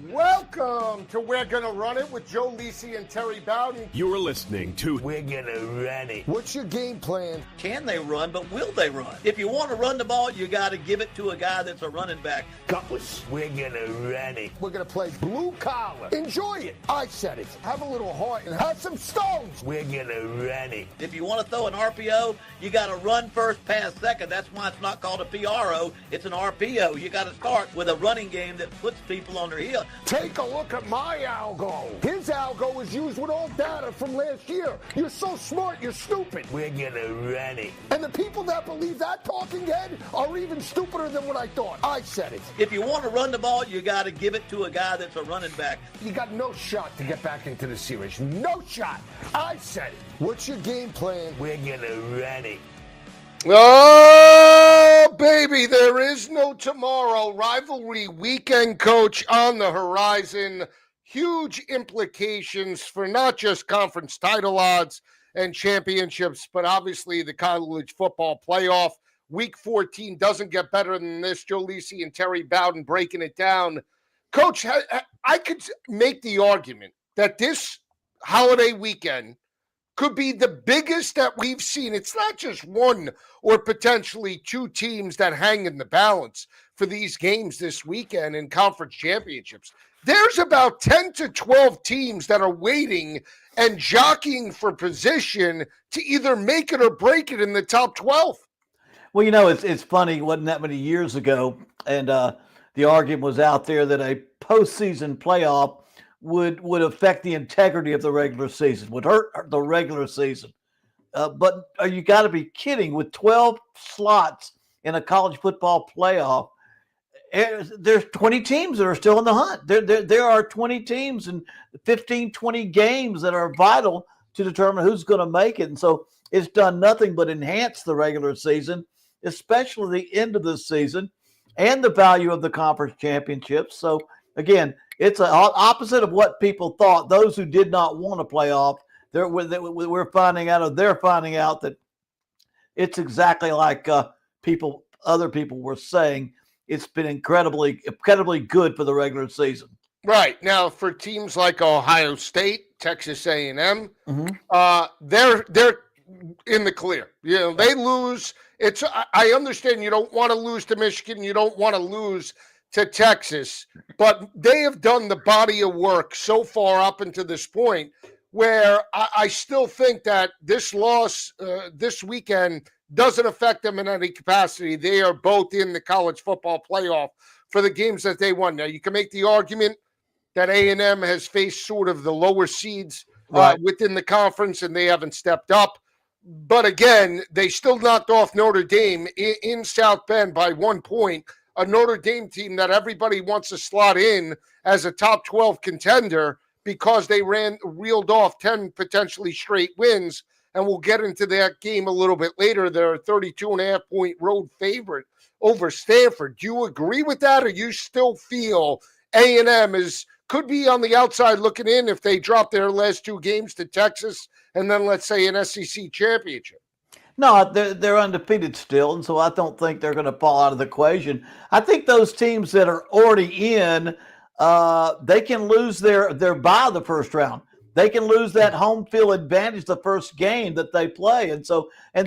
Welcome to We're Gonna Run It with Joe Lisi and Terry Bowden. You're listening to We're Gonna Run It. What's your game plan? Can they run, but will they run? If you want to run the ball, you got to give it to a guy that's a running back. Gutless. We're gonna run it. We're gonna play blue collar. Enjoy it. I said it. Have a little heart and have some stones. We're gonna run it. If you want to throw an RPO, you got to run first, pass second. That's why it's not called a PRO. It's an RPO. You got to start with a running game that puts people on their heel. Take a look at my algo. His algo was used with all data from last year. You're so smart, you're stupid. We're gonna run it. And the people that believe that talking head are even stupider than what I thought. I said it. If you want to run the ball, you got to give it to a guy that's a running back. You got no shot to get back into the series. No shot. I said it. What's your game plan? We're gonna run it. Oh, baby, there is no tomorrow. Rivalry weekend, coach, on the horizon. Huge implications for not just conference title odds and championships, but obviously the college football playoff. Week 14 doesn't get better than this. Joe Lisi and Terry Bowden breaking it down. Coach, I could make the argument that this holiday weekend could be the biggest that we've seen. It's not just one or potentially two teams that hang in the balance for these games this weekend in conference championships. There's about 10 to 12 teams that are waiting and jockeying for position to either make it or break it in the top 12. Well, you know, it's funny. It wasn't that many years ago, and the argument was out there that a postseason playoff would affect the integrity of the regular season, would hurt the regular season. But you got to be kidding. With 12 slots in a college football playoff, there's 20 teams that are still in the hunt. There are 20 teams and 15, 20 games that are vital to determine who's going to make it. And so it's done nothing but enhance the regular season, especially the end of the season and the value of the conference championships. So, again, it's an opposite of what people thought. Those who did not want to play off, we're finding out that it's exactly like other people were saying. It's been incredibly good for the regular season. Right. Now, for teams like Ohio State, Texas A&M, they're in the clear. You know, they lose. I understand you don't want to lose to Michigan. You don't want to lose to Texas, but they have done the body of work so far up until this point where I still think that this loss this weekend doesn't affect them in any capacity. They are both in the college football playoff for the games that they won. Now, you can make the argument that A&M has faced sort of the lower seeds within the conference, and they haven't stepped up. But again, they still knocked off Notre Dame in South Bend by 1 point, a Notre Dame team that everybody wants to slot in as a top 12 contender because they reeled off 10 potentially straight wins. And we'll get into that game a little bit later. They're a 32.5-point road favorite over Stanford. Do you agree with that, or you still feel A&M could be on the outside looking in if they drop their last two games to Texas and then, let's say, an SEC championship? No, they're undefeated still, and so I don't think they're going to fall out of the equation. I think those teams that are already in, they can lose their bye the first round. They can lose that home field advantage the first game that they play, and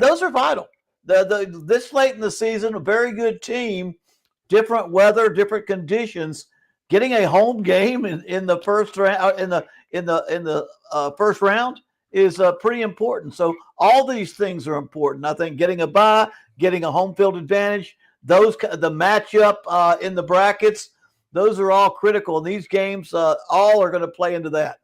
those are vital. This late in the season, a very good team, different weather, different conditions, getting a home game in the first round in the first round is pretty important. So all these things are important. I think getting a bye, getting a home field advantage, the matchup in the brackets, those are all critical. And these games all are going to play into that.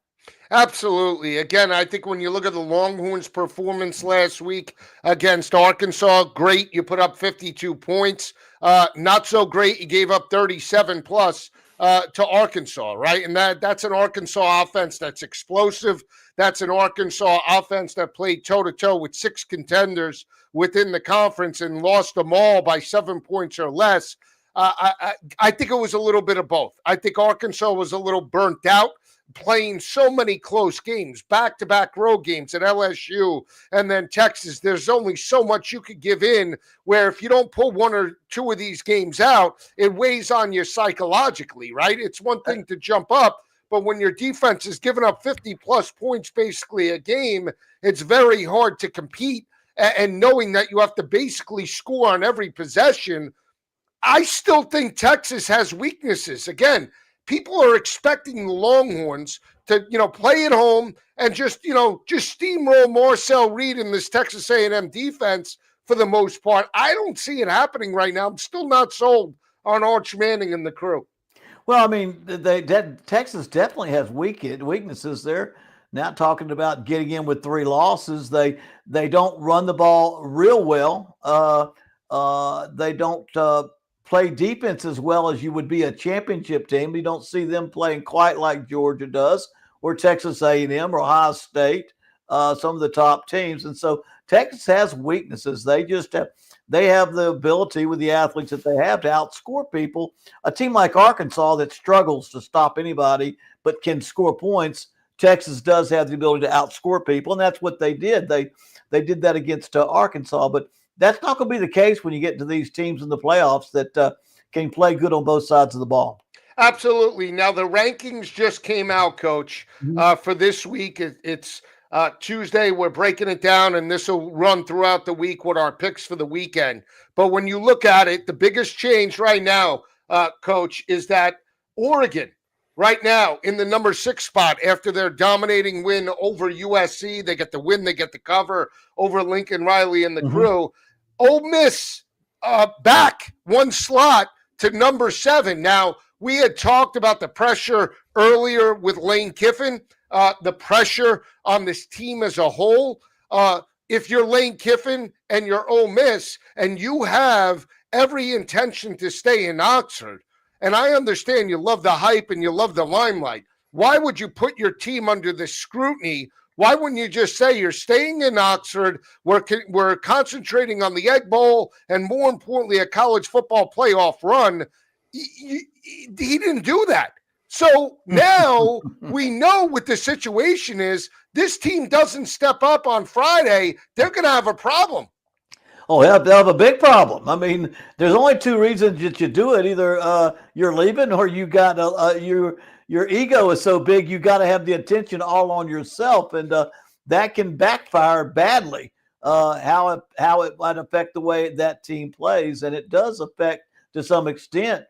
Absolutely. Again, I think when you look at the Longhorns' performance last week against Arkansas, great. You put up 52 points. Not so great. You gave up 37 plus to Arkansas, right? And that's an Arkansas offense that's explosive. That's an Arkansas offense that played toe-to-toe with 6 contenders within the conference and lost them all by 7 points or less. I think it was a little bit of both. I think Arkansas was a little burnt out playing so many close games, back-to-back road games at LSU and then Texas. There's only so much you could give in where if you don't pull one or two of these games out, it weighs on you psychologically, right? It's one thing to jump up, but when your defense is giving up 50-plus points basically a game, it's very hard to compete. And knowing that you have to basically score on every possession, I still think Texas has weaknesses. Again, people are expecting the Longhorns to, play at home and just steamroll Marcel Reed in this Texas A&M defense for the most part. I don't see it happening right now. I'm still not sold on Arch Manning and the crew. Well, I mean, Texas definitely has weaknesses there. Not talking about getting in with 3 losses. They don't run the ball real well. They don't play defense as well as you would be a championship team. You don't see them playing quite like Georgia does, or Texas A&M, or Ohio State, some of the top teams. And so Texas has weaknesses. They have the ability with the athletes that they have to outscore people. A team like Arkansas that struggles to stop anybody but can score points, Texas does have the ability to outscore people, and that's what they did. They did that against Arkansas, but that's not going to be the case when you get to these teams in the playoffs that can play good on both sides of the ball. Absolutely. Now, the rankings just came out, Coach, for this week. It's Tuesday. We're breaking it down, and this will run throughout the week with our picks for the weekend. But when you look at it, the biggest change right now, Coach, is that Oregon, right now, in the number 6 spot after their dominating win over USC. They get the win, they get the cover over Lincoln Riley and the crew. Ole Miss back 1 slot to number 7. Now, we had talked about the pressure earlier with Lane Kiffin, the pressure on this team as a whole. If you're Lane Kiffin and you're Ole Miss and you have every intention to stay in Oxford, and I understand you love the hype and you love the limelight, why would you put your team under this scrutiny? Why wouldn't you just say you're staying in Oxford? We're concentrating on the Egg Bowl and, more importantly, a college football playoff run. He didn't do that. So now we know what the situation is. This team doesn't step up on Friday, they're going to have a problem. Oh, they'll have a big problem. I mean, there's only 2 reasons that you do it. Either you're leaving, or you got your ego is so big you got to have the attention all on yourself, and that can backfire badly. How it might affect the way that team plays, and it does affect to some extent.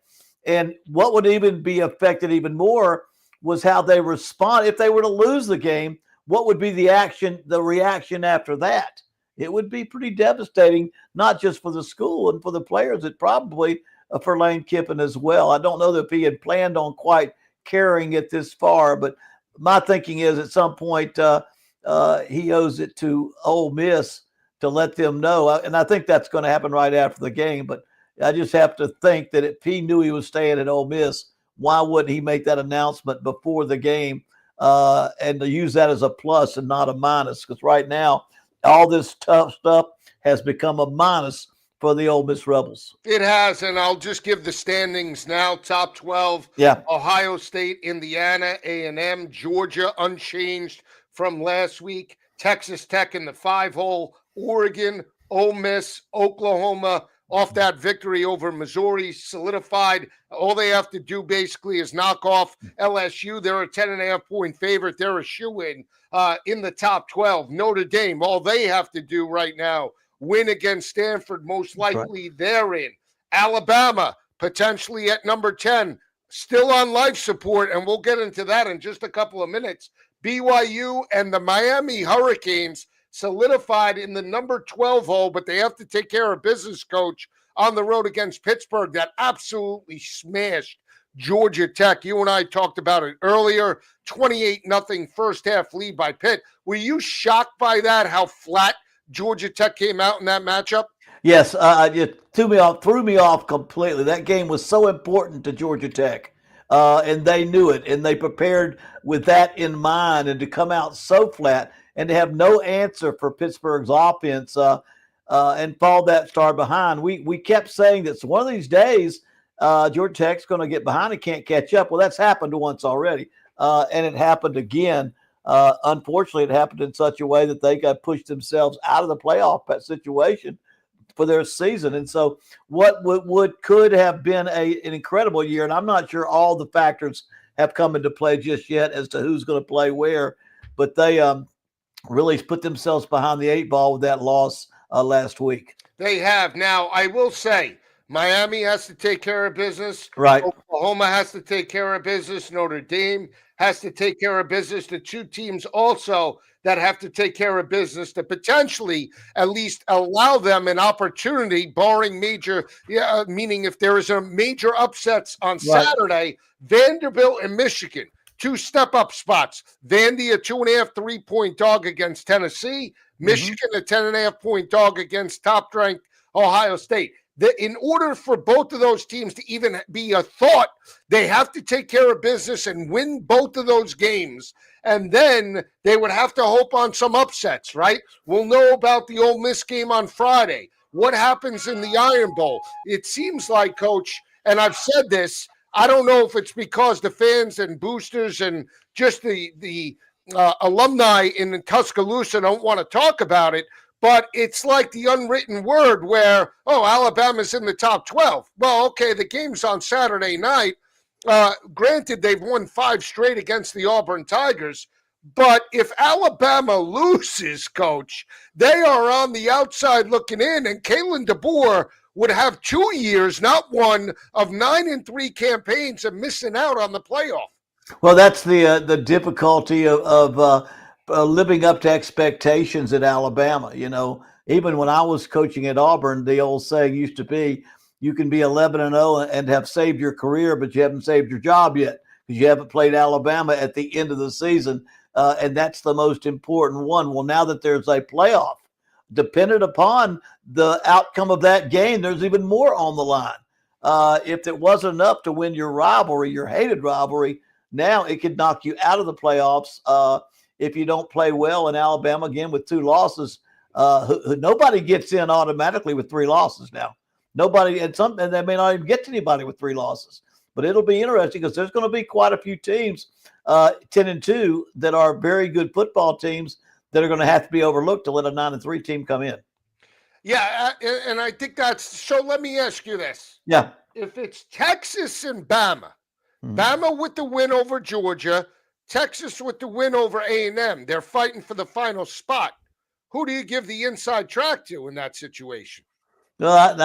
And what would even be affected even more was how they respond. If they were to lose the game, what would be the reaction after that? It would be pretty devastating, not just for the school and for the players, it probably for Lane Kiffin as well. I don't know that if he had planned on quite carrying it this far, but my thinking is at some point he owes it to Ole Miss to let them know. And I think that's going to happen right after the game. But I just have to think that if he knew he was staying at Ole Miss, why wouldn't he make that announcement before the game and to use that as a plus and not a minus? Because right now, all this tough stuff has become a minus for the Ole Miss Rebels. It has, and I'll just give the standings now. Top 12, Ohio State, Indiana, A&M, Georgia unchanged from last week, Texas Tech in the 5-hole, Oregon, Ole Miss, Oklahoma, off that victory over Missouri, solidified. All they have to do basically is knock off LSU. They're a 10.5-point favorite. They're a shoo-in in the top 12. Notre Dame, all they have to do right now, win against Stanford, most likely they're in. Alabama, potentially at number 10, still on life support, and we'll get into that in just a couple of minutes. BYU and the Miami Hurricanes solidified in the number 12 hole, but they have to take care of business, Coach, on the road against Pittsburgh that absolutely smashed Georgia Tech. You and I talked about it earlier, 28-0 first half lead by Pitt. Were you shocked by that, how flat Georgia Tech came out in that matchup? Yes, it threw me off completely. That game was so important to Georgia Tech, and they knew it, and they prepared with that in mind, and to come out so flat and to have no answer for Pittsburgh's offense and fall that far behind. We kept saying that one of these days Georgia Tech's going to get behind and can't catch up. Well, that's happened once already. and it happened again. Unfortunately, it happened in such a way that they got pushed themselves out of the playoff situation for their season. And so what could have been an incredible year, and I'm not sure all the factors have come into play just yet as to who's going to play where, but they really put themselves behind the 8 ball with that loss last week. They have. Now, I will say, Miami has to take care of business. Right. Oklahoma has to take care of business. Notre Dame has to take care of business. The two teams also that have to take care of business to potentially at least allow them an opportunity, barring major, meaning if there is a major upsets on Saturday, Vanderbilt and Michigan, 2 step-up spots. Vandy, a 2.5, 3-point dog against Tennessee. Michigan, a 10.5-point dog against top-ranked Ohio State. In order for both of those teams to even be a thought, they have to take care of business and win both of those games. And then they would have to hope on some upsets, right? We'll know about the Ole Miss game on Friday. What happens in the Iron Bowl? It seems like, Coach, and I've said this, I don't know if it's because the fans and boosters and just the alumni in Tuscaloosa don't want to talk about it, but it's like the unwritten word where, Alabama's in the top 12. Well, okay, the game's on Saturday night. Granted, they've won 5 straight against the Auburn Tigers, but if Alabama loses, Coach, they are on the outside looking in, and Kalen DeBoer would have 2 years, not one, of 9-3 campaigns and missing out on the playoff. Well, that's the difficulty of living up to expectations at Alabama. You know, even when I was coaching at Auburn, the old saying used to be, you can be 11-0 and have saved your career, but you haven't saved your job yet because you haven't played Alabama at the end of the season. And that's the most important one. Well, now that there's a playoff, dependent upon the outcome of that game, there's even more on the line. If it wasn't enough to win your rivalry, your hated rivalry, now it could knock you out of the playoffs if you don't play well. In Alabama, again, with 2 losses, nobody gets in automatically with 3 losses now. Nobody, and they may not even get to anybody with 3 losses. But it'll be interesting because there's going to be quite a few teams, 10-2, that are very good football teams that are going to have to be overlooked to let a 9-3 team come in. Yeah, and I think that's so. Let me ask you this: Yeah, if it's Texas and Bama, Bama with the win over Georgia, Texas with the win over A&M, they're fighting for the final spot. Who do you give the inside track to in that situation? No,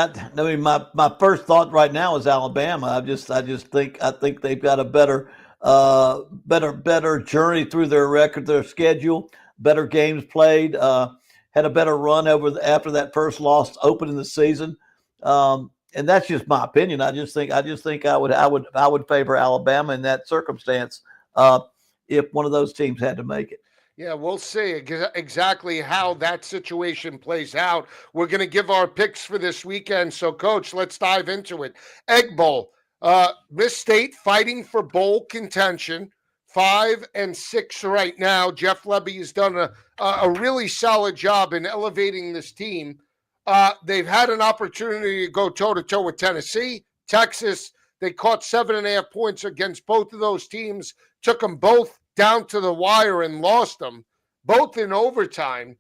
my first thought right now is Alabama. I think they've got a better journey through their record, their schedule, better games played, had a better run after that first loss opening the season. And that's just my opinion. I just think I would favor Alabama in that circumstance if one of those teams had to make it. Yeah, we'll see exactly how that situation plays out. We're going to give our picks for this weekend. So, Coach, let's dive into it. Egg Bowl. Miss State fighting for bowl contention. 5-6 right now. Jeff Lebby has done a really solid job in elevating this team. They've had an opportunity to go toe-to-toe with Tennessee, Texas. They caught 7.5 points against both of those teams, took them both down to the wire and lost them, both in overtime.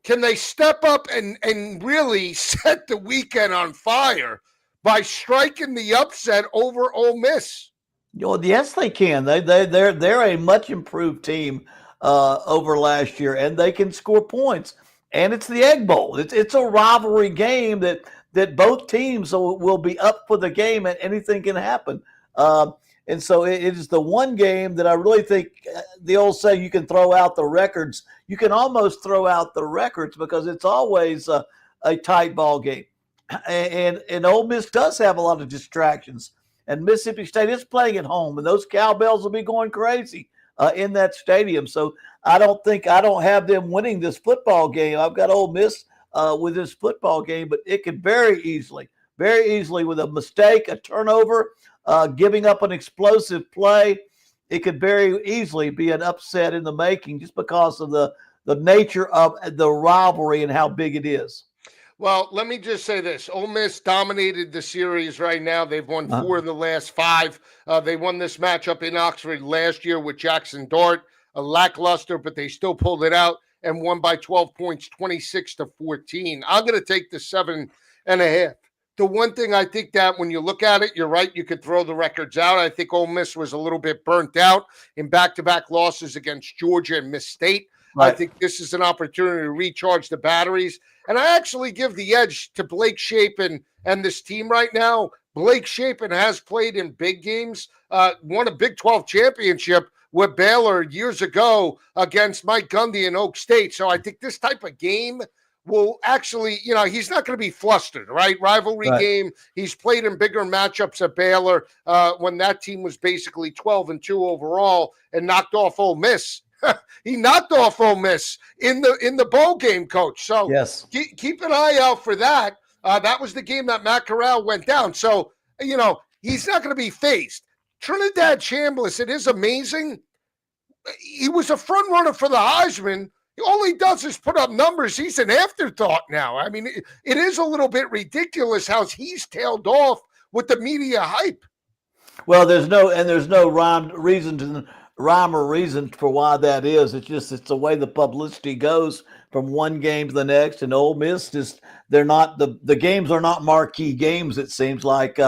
Can they step up and really set the weekend on fire by striking the upset over Ole Miss? Yes, they can. They're a much improved team over last year, and they can score points. And it's the Egg Bowl. It's a rivalry game that both teams will be up for the game, and anything can happen. And so it is the one game that I really think the old saying, you can throw out the records. You can almost throw out the records because it's always a tight ball game. And Ole Miss does have a lot of distractions. And Mississippi State is playing at home, and those cowbells will be going crazy in that stadium. So I don't have them winning this football game. I've got Ole Miss with this football game, but it could very easily with a mistake, a turnover, giving up an explosive play, it could very easily be an upset in the making just because of the nature of the rivalry and how big it is. Well, let me just say this. Ole Miss dominated the series right now. They've won 4 of the last 5. They won this matchup in Oxford last year with Jackson Dart, a lackluster, but they still pulled it out and won by 12 points, 26-14. I'm going to take the 7.5. The one thing I think that when you look at it, you're right, you could throw the records out. I think Ole Miss was a little bit burnt out in back-to-back losses against Georgia and Miss State. I think this is an opportunity to recharge the batteries. And I actually give the edge to Blake Shapen and this team right now. Blake Shapen has played in big games, won a Big 12 championship with Baylor years ago against Mike Gundy and Oak State. So I think this type of game will actually, he's not going to be flustered, right? Rivalry game. He's played in bigger matchups at Baylor when that team was basically 12-2 overall and knocked off Ole Miss. He knocked off Ole Miss in the bowl game, Coach. So yes, keep an eye out for that. That was the game that Matt Corral went down. So, he's not going to be phased. Trinidad Chambliss, it is amazing. He was a front runner for the Heisman. All he does is put up numbers. He's an afterthought now. I mean, it is a little bit ridiculous how he's tailed off with the media hype. Well, there's no rhyme or reason for why that is. It's the way the publicity goes from one game to the next. And Ole Miss they're not the games are not marquee games. It seems like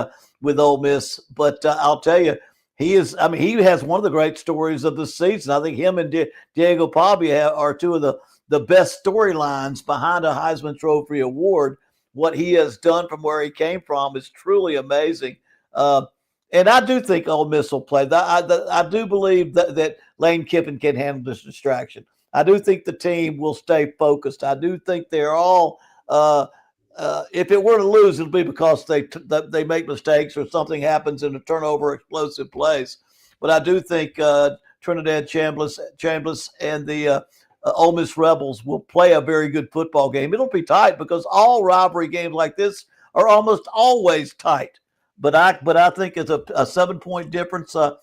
with Ole Miss, but I'll tell you, he has one of the great stories of the season. I think him and Diego Pavia are two of the best storylines behind a Heisman Trophy award. What he has done from where he came from is truly amazing. And I do think Ole Miss will play. I do believe that Lane Kiffin can handle this distraction. I do think the team will stay focused. I do think they're all if it were to lose, it'll be because they make mistakes or something happens in a turnover, explosive plays. But I do think Trinidad Chambliss and the Ole Miss Rebels will play a very good football game. It'll be tight because all rivalry games like this are almost always tight. But I think it's a 7-point difference. I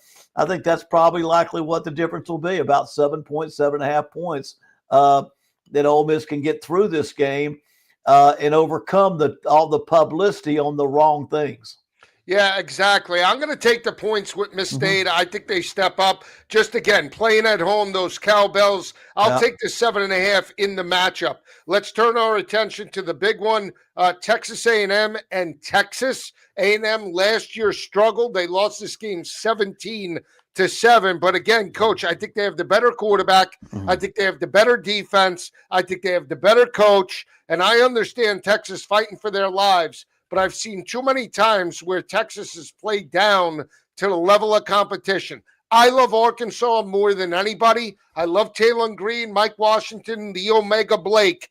think that's probably likely what the difference will be, about 7.5 points. That Ole Miss can get through this game and overcome all the publicity on the wrong things. Yeah, exactly. I'm going to take the points with Miss State. I think they step up. Just again, playing at home, those cowbells. I'll take the 7.5 in the matchup. Let's turn our attention to the big one, Texas A&M and Texas. A&M last year struggled. They lost this game 17-7. But again, Coach, I think they have the better quarterback. I think they have the better defense. I think they have the better coach. And I understand Texas fighting for their lives. But I've seen too many times where Texas has played down to the level of competition. I love Arkansas more than anybody. I love Taylor Green, Mike Washington, the Omega Blake.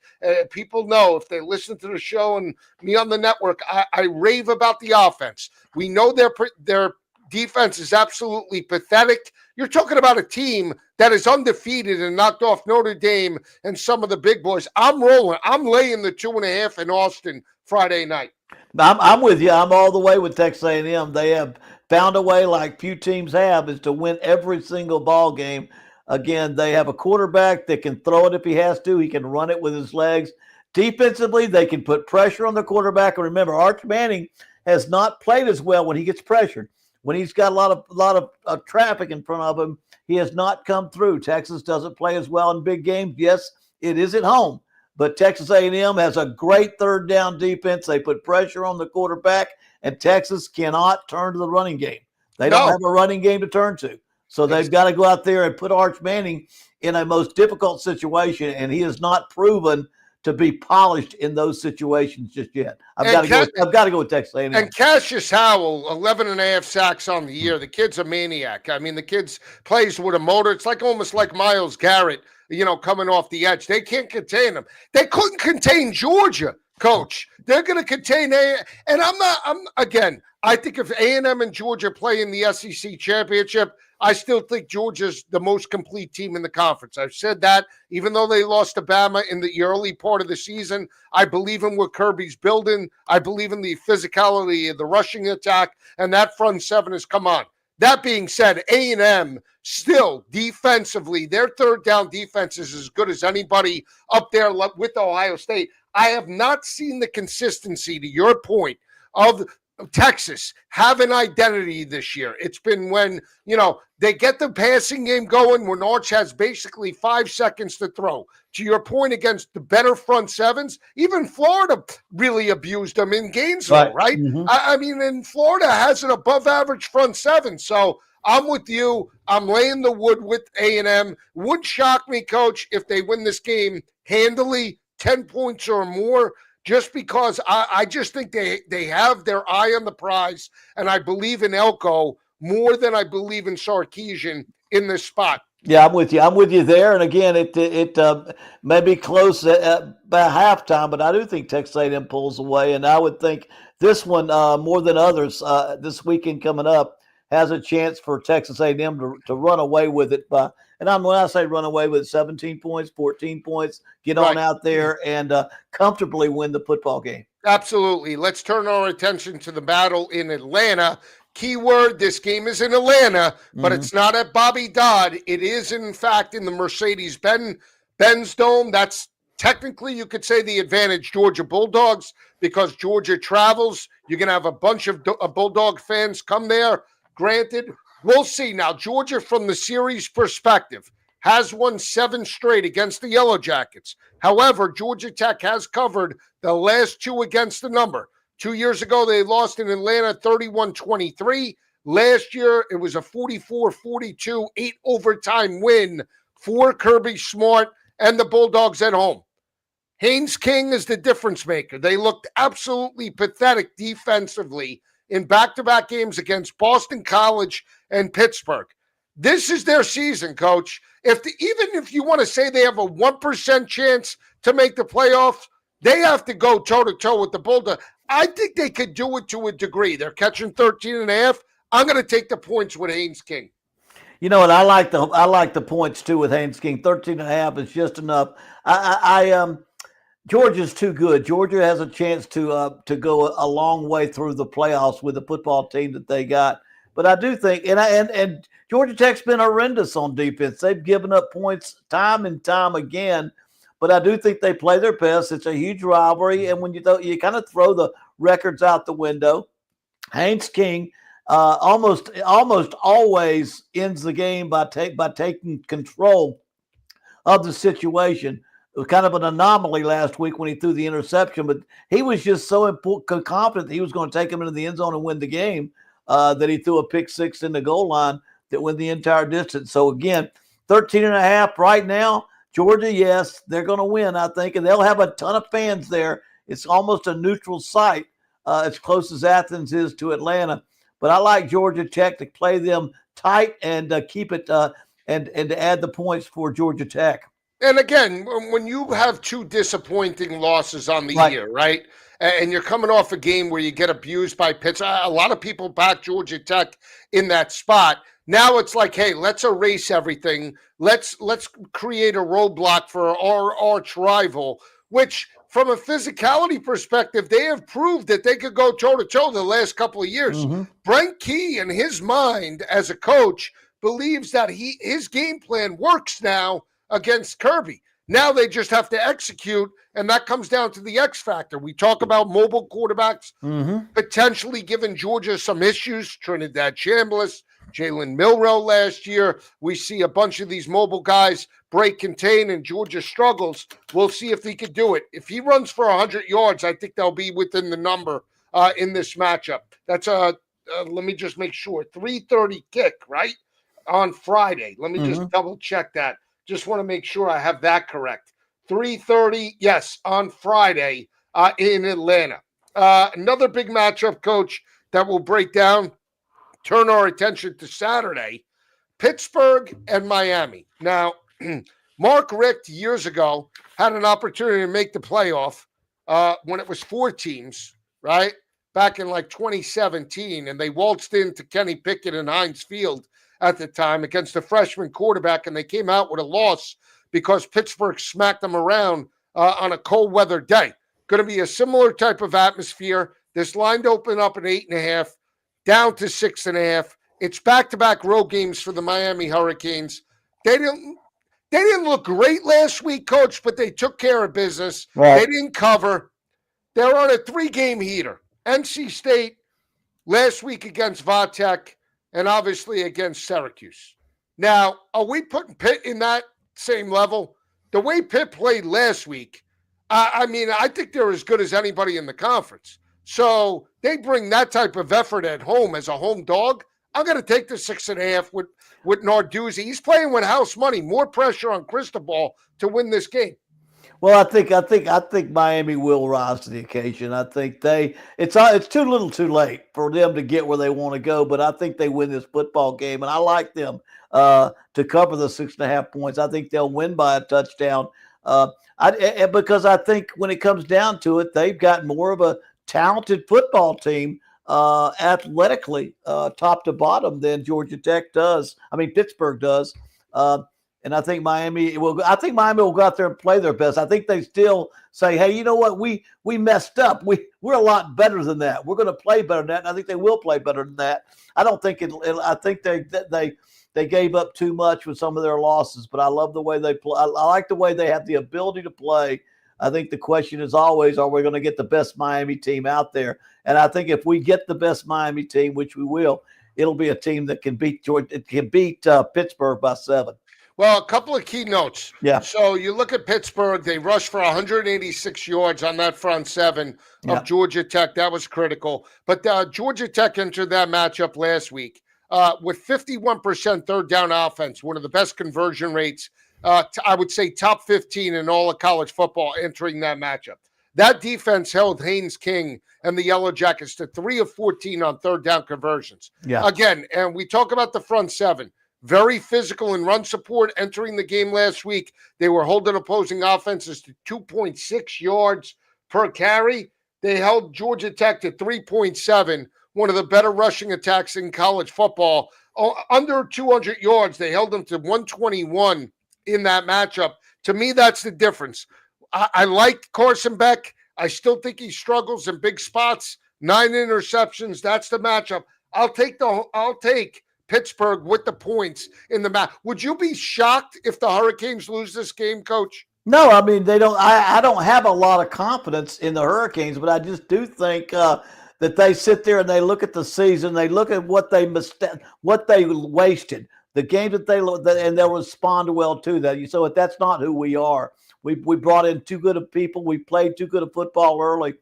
People know if they listen to the show and me on the network, I rave about the offense. We know their defense is absolutely pathetic. You're talking about a team that is undefeated and knocked off Notre Dame and some of the big boys. I'm rolling. I'm laying the 2.5 in Austin Friday night. I'm with you. I'm all the way with Texas A&M. They have found a way, like few teams have, is to win every single ball game. Again, they have a quarterback that can throw it if he has to. He can run it with his legs. Defensively, they can put pressure on the quarterback. And remember, Arch Manning has not played as well when he gets pressured. When he's got a lot of traffic in front of him, he has not come through. Texas doesn't play as well in big games. Yes, it is at home. But Texas A&M has a great third down defense. They put pressure on the quarterback, and Texas cannot turn to the running game. They don't have a running game to turn to. So they've got to go out there and put Arch Manning in a most difficult situation, and he has not proven to be polished in those situations just yet. I've got to go with Texas A&M. And Cassius Howell, 11.5 sacks on the year. The kid's a maniac. I mean, the kid plays with a motor. It's almost like Myles Garrett, coming off the edge. They can't contain him. They couldn't contain Georgia, Coach. They're going to contain and I think if A&M and Georgia play in the SEC championship, I still think Georgia's the most complete team in the conference. I've said that, even though they lost to Bama in the early part of the season. I believe in what Kirby's building. I believe in the physicality of the rushing attack, and that front seven has come on. That being said, A&M still defensively, their third down defense is as good as anybody up there with Ohio State. I have not seen the consistency, to your point, of Texas have an identity this year. It's been when, they get the passing game going, when Arch has basically 5 seconds to throw. To your point, against the better front sevens, even Florida really abused them in Gainesville, right? Mm-hmm. I mean, and Florida has an above average front seven. So I'm with you. I'm laying the wood with A&M. Would shock me, Coach, if they win this game handily, 10 points or more, just because I just think they have their eye on the prize, and I believe in Elko more than I believe in Sarkisian in this spot. Yeah, I'm with you. I'm with you there. And again, it may be close at by halftime, but I do think Texas A&M pulls away. And I would think this one more than others this weekend coming up has a chance for Texas A&M to run away with it. When I say run away with 17 points, 14 points, get on out there and comfortably win the football game. Absolutely. Let's turn our attention to the battle in Atlanta. Keyword, this game is in Atlanta, but it's not at Bobby Dodd. It is, in fact, in the Mercedes-Benz Dome. That's technically, you could say, the advantage Georgia Bulldogs, because Georgia travels. You're going to have a bunch of Bulldog fans come there. Granted, we'll see. Now, Georgia, from the series perspective, has won 7 straight against the Yellow Jackets. However, Georgia Tech has covered the last 2 against the number. 2 years ago, they lost in Atlanta 31-23. Last year, it was a 44-42, 8 overtime win for Kirby Smart and the Bulldogs at home. Haynes King is the difference maker. They looked absolutely pathetic defensively in back-to-back games against Boston College and Pittsburgh. This is their season, Coach. Even if you want to say they have a 1% chance to make the playoffs, they have to go toe-to-toe with the Bulldogs. I think they could do it to a degree. They're catching 13.5. I'm going to take the points with Haynes King. You know what? I like the points too with Haynes King. 13.5 is just enough. Georgia's too good. Georgia has a chance to go a long way through the playoffs with the football team that they got. But I do think, and Georgia Tech's been horrendous on defense. They've given up points time and time again. But I do think they play their best. It's a huge rivalry, and when you kind of throw the records out the window, Haynes King almost always ends the game by taking control of the situation. It was kind of an anomaly last week when he threw the interception, but he was just so confident that he was going to take him into the end zone and win the game that he threw a pick six in the goal line that went the entire distance. So again, 13.5 right now. Georgia, yes, they're going to win, I think, and they'll have a ton of fans there. It's almost a neutral site, as close as Athens is to Atlanta. But I like Georgia Tech to play them tight and keep it and to add the points for Georgia Tech. And again, when you have 2 disappointing losses on the year, right, and you're coming off a game where you get abused by Pittsburgh, a lot of people back Georgia Tech in that spot. Now it's like, hey, let's erase everything. Let's create a roadblock for our arch rival, which from a physicality perspective, they have proved that they could go toe-to-toe the last couple of years. Brent Key, in his mind as a coach, believes that his game plan works now against Kirby. Now they just have to execute, and that comes down to the X factor. We talk about mobile quarterbacks potentially giving Georgia some issues. Trinidad Chambliss, Jalen Milroe last year. We see a bunch of these mobile guys break contain, and Georgia struggles. We'll see if he could do it. If he runs for 100 yards, I think they'll be within the number in this matchup. That's let me just make sure, 3:30 kick, right, on Friday. Let me just double check that. Just want to make sure I have that correct. 3:30, yes, on Friday in Atlanta. Another big matchup, Coach, that will break down. Turn our attention to Saturday, Pittsburgh and Miami. Now, Mark Richt years ago had an opportunity to make the playoff when it was 4 teams, right? Back in like 2017, and they waltzed into Kenny Pickett and Heinz Field at the time against a freshman quarterback, and they came out with a loss because Pittsburgh smacked them around on a cold weather day. Going to be a similar type of atmosphere. This line opened up at 8.5. Down to 6.5. It's back-to-back road games for the Miami Hurricanes. They didn't look great last week, Coach, but they took care of business. Right. They didn't cover. They're on a 3-game heater. NC State last week against Vatech and obviously against Syracuse. Now, are we putting Pitt in that same level? The way Pitt played last week, I mean, I think they're as good as anybody in the conference. So they bring that type of effort at home as a home dog. I'm going to take the 6.5 with Narduzzi. He's playing with house money. More pressure on Cristobal to win this game. Well, I think Miami will rise to the occasion. I think it's too little, too late for them to get where they want to go. But I think they win this football game, and I like them to cover the 6.5 points. I think they'll win by a touchdown. Because I think when it comes down to it, they've got more of a talented football team athletically, top to bottom, than Georgia Tech does. I mean, Pittsburgh does. And I think Miami will go out there and play their best. I think they still say, hey, you know what? We messed up. We're a lot better than that. We're going to play better than that. And I think they will play better than that. I don't think I think they gave up too much with some of their losses, but I love the way they play. I like the way they have the ability to play. I think the question is always, are we going to get the best Miami team out there? And I think if we get the best Miami team, which we will, it'll be a team that can beat Pittsburgh by 7. Well, a couple of key notes. Yeah. So you look at Pittsburgh, they rushed for 186 yards on that front 7 of Georgia Tech. That was critical. But Georgia Tech entered that matchup last week with 51% third down offense, one of the best conversion rates, I would say top 15 in all of college football entering that matchup. That defense held Haynes King and the Yellow Jackets to 3 of 14 on third down conversions. Yeah. Again, and we talk about the front 7. Very physical in run support entering the game last week. They were holding opposing offenses to 2.6 yards per carry. They held Georgia Tech to 3.7, one of the better rushing attacks in college football. Under 200 yards, they held them to 121 in that matchup. To me, that's the difference. I like Carson Beck. I still think he struggles in big spots. 9 interceptions. That's the matchup. I'll take Pittsburgh with the points in the match. Would you be shocked if the Hurricanes lose this game, Coach? No, I mean, they don't. I don't have a lot of confidence in the Hurricanes, but I just do think that they sit there and they look at the season, they look at what they wasted, the games and they'll respond well to that. So that's not who we are. We brought in too good of people. We played too good of football early,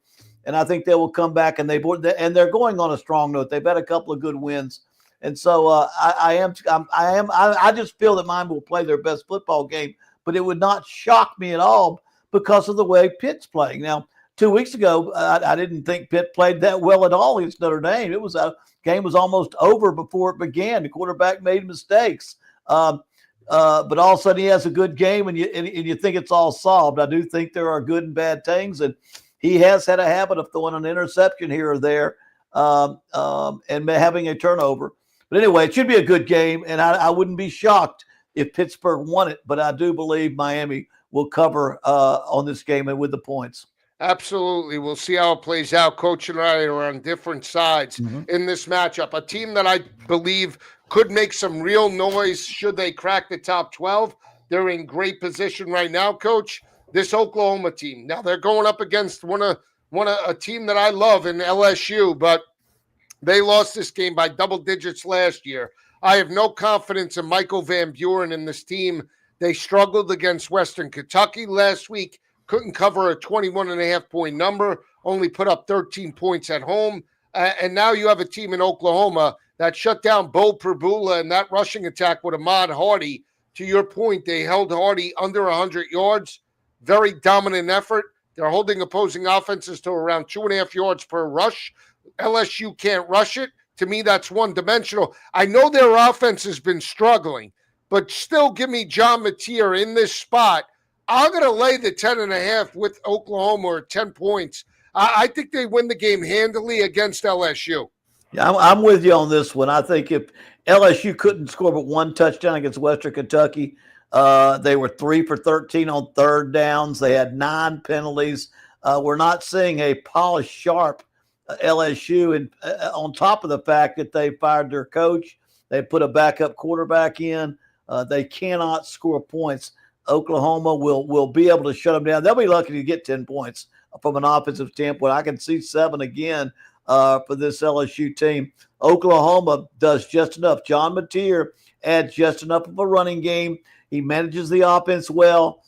and I think they will come back and they're going on a strong note. They've had a couple of good wins. And so I just feel that Miami will play their best football game, but it would not shock me at all because of the way Pitt's playing. Now, 2 weeks ago, I didn't think Pitt played that well at all against Notre Dame. Game was almost over before it began. The quarterback made mistakes, but all of a sudden he has a good game, and you think it's all solved. I do think there are good and bad things, and he has had a habit of throwing an interception here or there and having a turnover. But anyway, it should be a good game, and I wouldn't be shocked if Pittsburgh won it, but I do believe Miami will cover on this game and with the points. Absolutely. We'll see how it plays out. Coach and I are on different sides in this matchup. A team that I believe could make some real noise should they crack the top 12. They're in great position right now, Coach. This Oklahoma team. Now they're going up against a team that I love in LSU, but they lost this game by double digits last year. I have no confidence in Michael Van Buren and this team. They struggled against Western Kentucky last week, couldn't cover a 21.5-point number, only put up 13 points at home. And now you have a team in Oklahoma that shut down Bo Perbula and that rushing attack with Ahmad Hardy. To your point, they held Hardy under 100 yards. Very dominant effort. They're holding opposing offenses to around 2.5 yards per rush. LSU can't rush it. To me, that's one-dimensional. I know their offense has been struggling, but still give me John Mateer in this spot. I'm going to lay the 10.5 with Oklahoma or 10 points. I think they win the game handily against LSU. Yeah, I'm with you on this one. I think if LSU couldn't score but one touchdown against Western Kentucky, they were 3 for 13 on third downs. They had 9 penalties. We're not seeing a polished, sharp LSU, and on top of the fact that they fired their coach, they put a backup quarterback in. They cannot score points. Oklahoma will be able to shut them down. They'll be lucky to get 10 points from an offensive standpoint. I can see 7 again for this LSU team. Oklahoma does just enough. John Mateer adds just enough of a running game. He manages the offense well.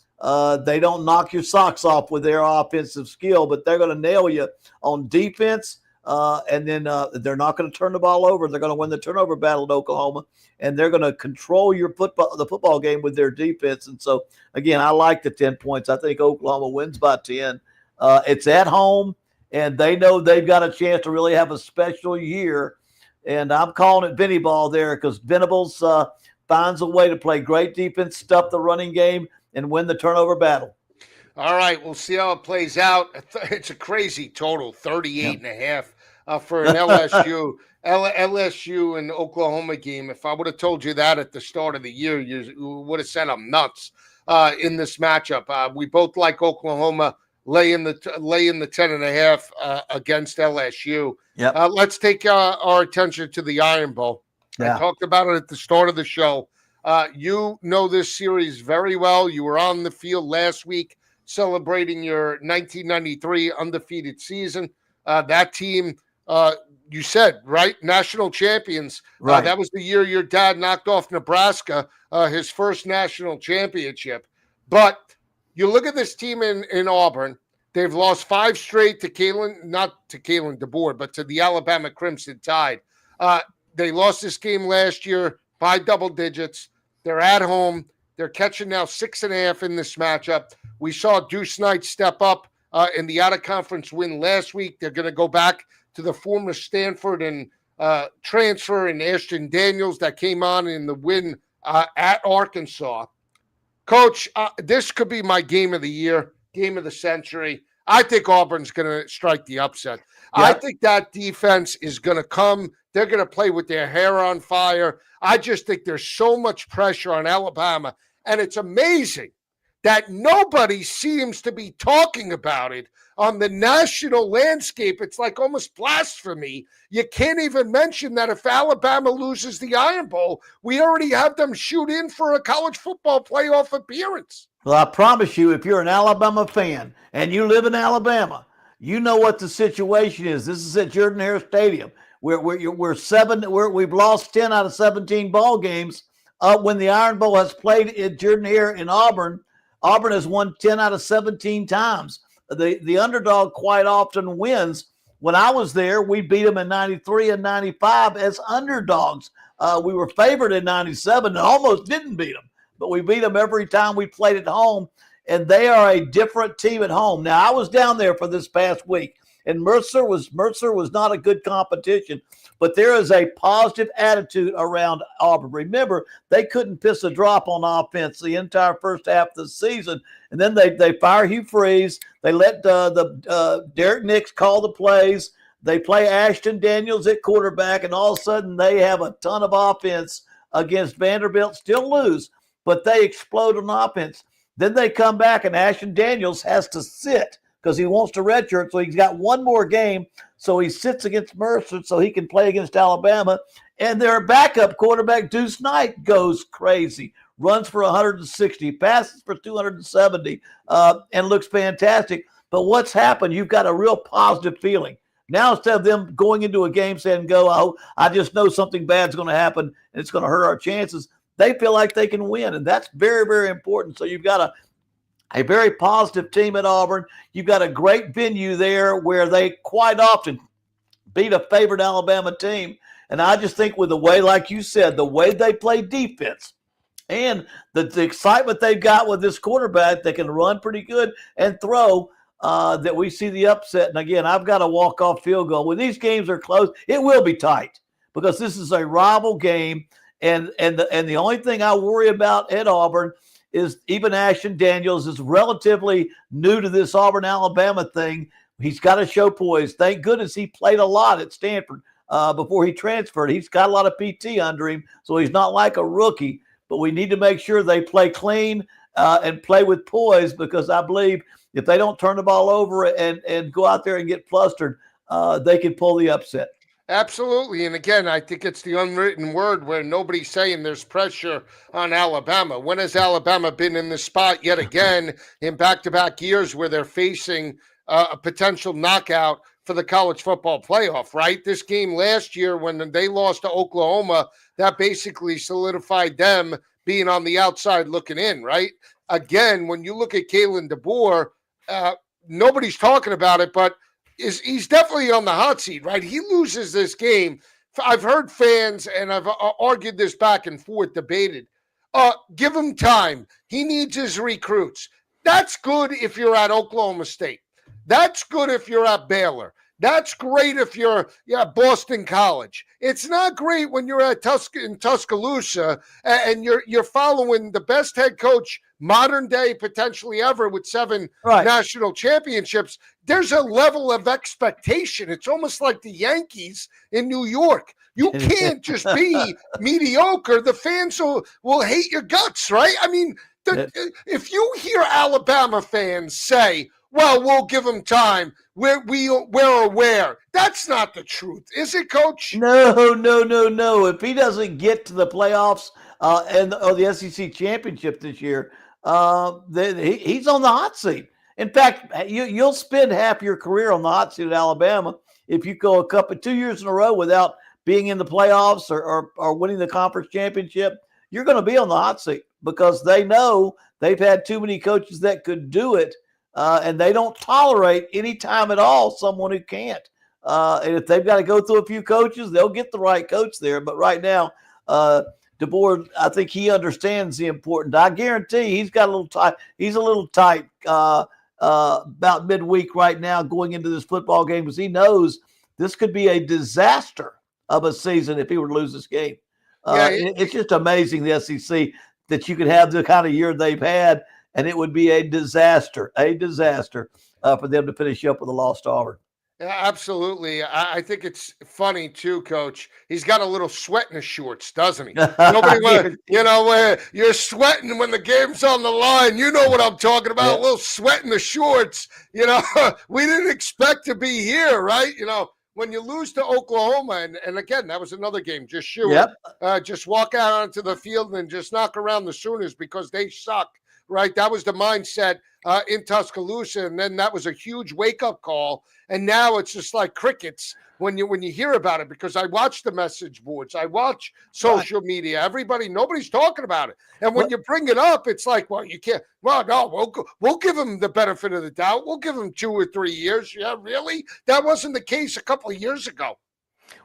They don't knock your socks off with their offensive skill, but they're going to nail you on defense. And then they're not going to turn the ball over. They're going to win the turnover battle at Oklahoma, and they're going to control the football game with their defense. And so, again, I like the 10 points. I think Oklahoma wins by 10. It's at home, and they know they've got a chance to really have a special year. And I'm calling it Benny Ball there because Venables finds a way to play great defense, stuff the running game, and win the turnover battle. All right, we'll see how it plays out. It's a crazy total, 38 and a half for an LSU and Oklahoma game. If I would have told you that at the start of the year, you would have said I'm nuts in this matchup. We both like Oklahoma laying the 10.5 against LSU. Yep. Let's take our attention to the Iron Bowl. Yeah. I talked about it at the start of the show. You know this series very well. You were on the field last week celebrating your 1993 undefeated season. That team, you said, right? National champions. Right. That was the year your dad knocked off Nebraska, his first national championship. But you look at this team in Auburn. They've lost 5 straight to not to Kalen DeBoer, but to the Alabama Crimson Tide. They lost this game last year by double digits. They're at home. They're catching now 6.5 in this matchup. We saw Deuce Knight step up in the out-of-conference win last week. They're going to go back to the former Stanford and transfer in Ashton Daniels that came on in the win at Arkansas. Coach, this could be my game of the year, game of the century. I think Auburn's going to strike the upset. Yep. I think that defense is going to come. They're going to play with their hair on fire. I just think there's so much pressure on Alabama. And it's amazing that nobody seems to be talking about it on the national landscape. It's like almost blasphemy. You can't even mention that if Alabama loses the Iron Bowl, we already have them shoot in for a college football playoff appearance. Well, I promise you, if you're an Alabama fan and you live in Alabama, you know what the situation is. This is at Jordan-Hare Stadium. We've lost 10 out of 17 ball games. When the Iron Bowl has played at Jordan-Hare in Auburn, Auburn has won 10 out of 17 times. The underdog quite often wins. When I was there, we beat them in 93 and 95 as underdogs. We were favored in 97 and almost didn't beat them, but we beat them every time we played at home, and they are a different team at home. Now, I was down there for this past week, and Mercer was not a good competition, but there is a positive attitude around Auburn. Remember, they couldn't piss a drop on offense the entire first half of the season, and then they fire Hugh Freeze. They let Derek Nix call the plays. They play Ashton Daniels at quarterback, and all of a sudden they have a ton of offense against Vanderbilt. Still lose, but they explode on offense. Then they come back, and Ashton Daniels has to sit because he wants to redshirt, so he's got one more game. So he sits against Mercer so he can play against Alabama. And their backup quarterback, Deuce Knight, goes crazy, runs for 160, passes for 270, and looks fantastic. But what's happened, you've got a real positive feeling. Now, instead of them going into a game saying, oh, I just know something bad's going to happen and it's going to hurt our chances, they feel like they can win. And that's very, very important. So you've got a very positive team at Auburn. You've got a great venue there where they quite often beat a favored Alabama team. And I just think with the way, like you said, the way they play defense and the excitement they've got with this quarterback, they can run pretty good and throw, that we see the upset. And again, I've got a walk-off field goal. When these games are close, it will be tight because this is a rival game. And the only thing I worry about at Auburn is even Ashton Daniels is relatively new to this Auburn-Alabama thing. He's got to show poise. Thank goodness he played a lot at Stanford before he transferred. He's got a lot of PT under him, so he's not like a rookie. But we need to make sure they play clean and play with poise because I believe if they don't turn the ball over and go out there and get flustered, they can pull the upset. Absolutely. And again, I think it's the unwritten word where nobody's saying there's pressure on Alabama. When has Alabama been in this spot yet again in back-to-back years where they're facing a potential knockout for the college football playoff, right? This game last year when they lost to Oklahoma, that basically solidified them being on the outside looking in, right? Again, when you look at Kalen DeBoer, nobody's talking about it, but he's definitely on the hot seat, right? He loses this game. I've heard fans, and I've argued this back and forth, debated. Give him time. He needs his recruits. That's good if you're at Oklahoma State. That's good if you're at Baylor. That's great if you're at Boston College. It's not great when you're at in Tuscaloosa and you're following the best head coach modern day potentially ever with 7 national championships. There's a level of expectation. It's almost like the Yankees in New York. You can't just be mediocre. The fans will hate your guts, right? I mean, if you hear Alabama fans say, well, we'll give him time, we're aware. That's not the truth, is it, Coach? No. If he doesn't get to the playoffs or the SEC championship this year, then he's on the hot seat. In fact, you'll spend half your career on the hot seat at Alabama if you go 2 years in a row without being in the playoffs or winning the conference championship. You're going to be on the hot seat because they know they've had too many coaches that could do it. And they don't tolerate any time at all someone who can't. And if they've got to go through a few coaches, they'll get the right coach there. But right now, DeBoer, I think he understands the importance. I guarantee he's got a little tight. He's a little tight about midweek right now going into this football game because he knows this could be a disaster of a season if he were to lose this game. It's just amazing, the SEC, that you could have the kind of year they've had. And it would be a disaster for them to finish up with a loss to Auburn. Yeah, absolutely. I think it's funny too, Coach. He's got a little sweat in his shorts, doesn't he? Nobody, where you're sweating when the game's on the line. You know what I'm talking about? Yeah. A little sweat in the shorts. We didn't expect to be here, right? When you lose to Oklahoma, and again, that was another game. Just shoot, just walk out onto the field and just knock around the Sooners because they suck. Right, that was the mindset in Tuscaloosa, and then that was a huge wake-up call. And now it's just like crickets when you hear about it, because I watch the message boards, I watch social media. Nobody's talking about it. And when you bring it up, it's like, well, you can't. Well, no, we'll give them the benefit of the doubt. We'll give them 2 or 3 years. Yeah, really? That wasn't the case a couple of years ago.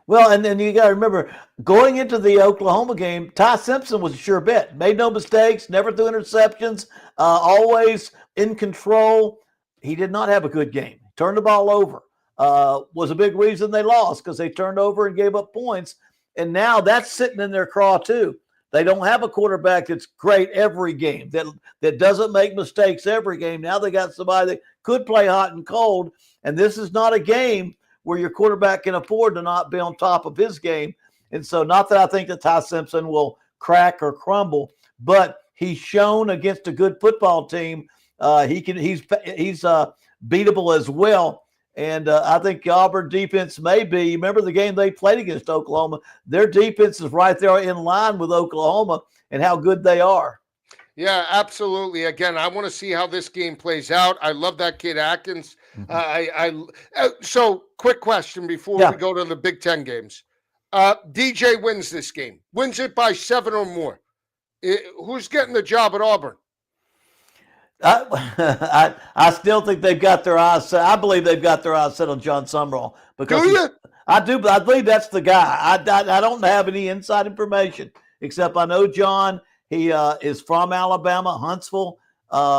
Well, and then you got to remember, going into the Oklahoma game, Ty Simpson was a sure bet. Made no mistakes, never threw interceptions, always in control. He did not have a good game. Turned the ball over. Was a big reason they lost because they turned over and gave up points. And now that's sitting in their craw too. They don't have a quarterback that's great every game, that doesn't make mistakes every game. Now they got somebody that could play hot and cold, and this is not a game where your quarterback can afford to not be on top of his game. And so not that I think that Ty Simpson will crack or crumble, but he's shown against a good football team he's beatable as well. And I think Auburn defense may be, remember the game they played against Oklahoma, their defense is right there in line with Oklahoma and how good they are. Yeah, absolutely. Again, I want to see how this game plays out. I love that kid Atkins. So quick question before we go to the Big Ten games. DJ wins this game, wins it by 7 or more. Who's getting the job at Auburn? I still think they've got their eyes set. I believe they've got their eyes set on John Summerall. Because do you? I do. I believe that's the guy. I don't have any inside information except I know John. He is from Alabama, Huntsville.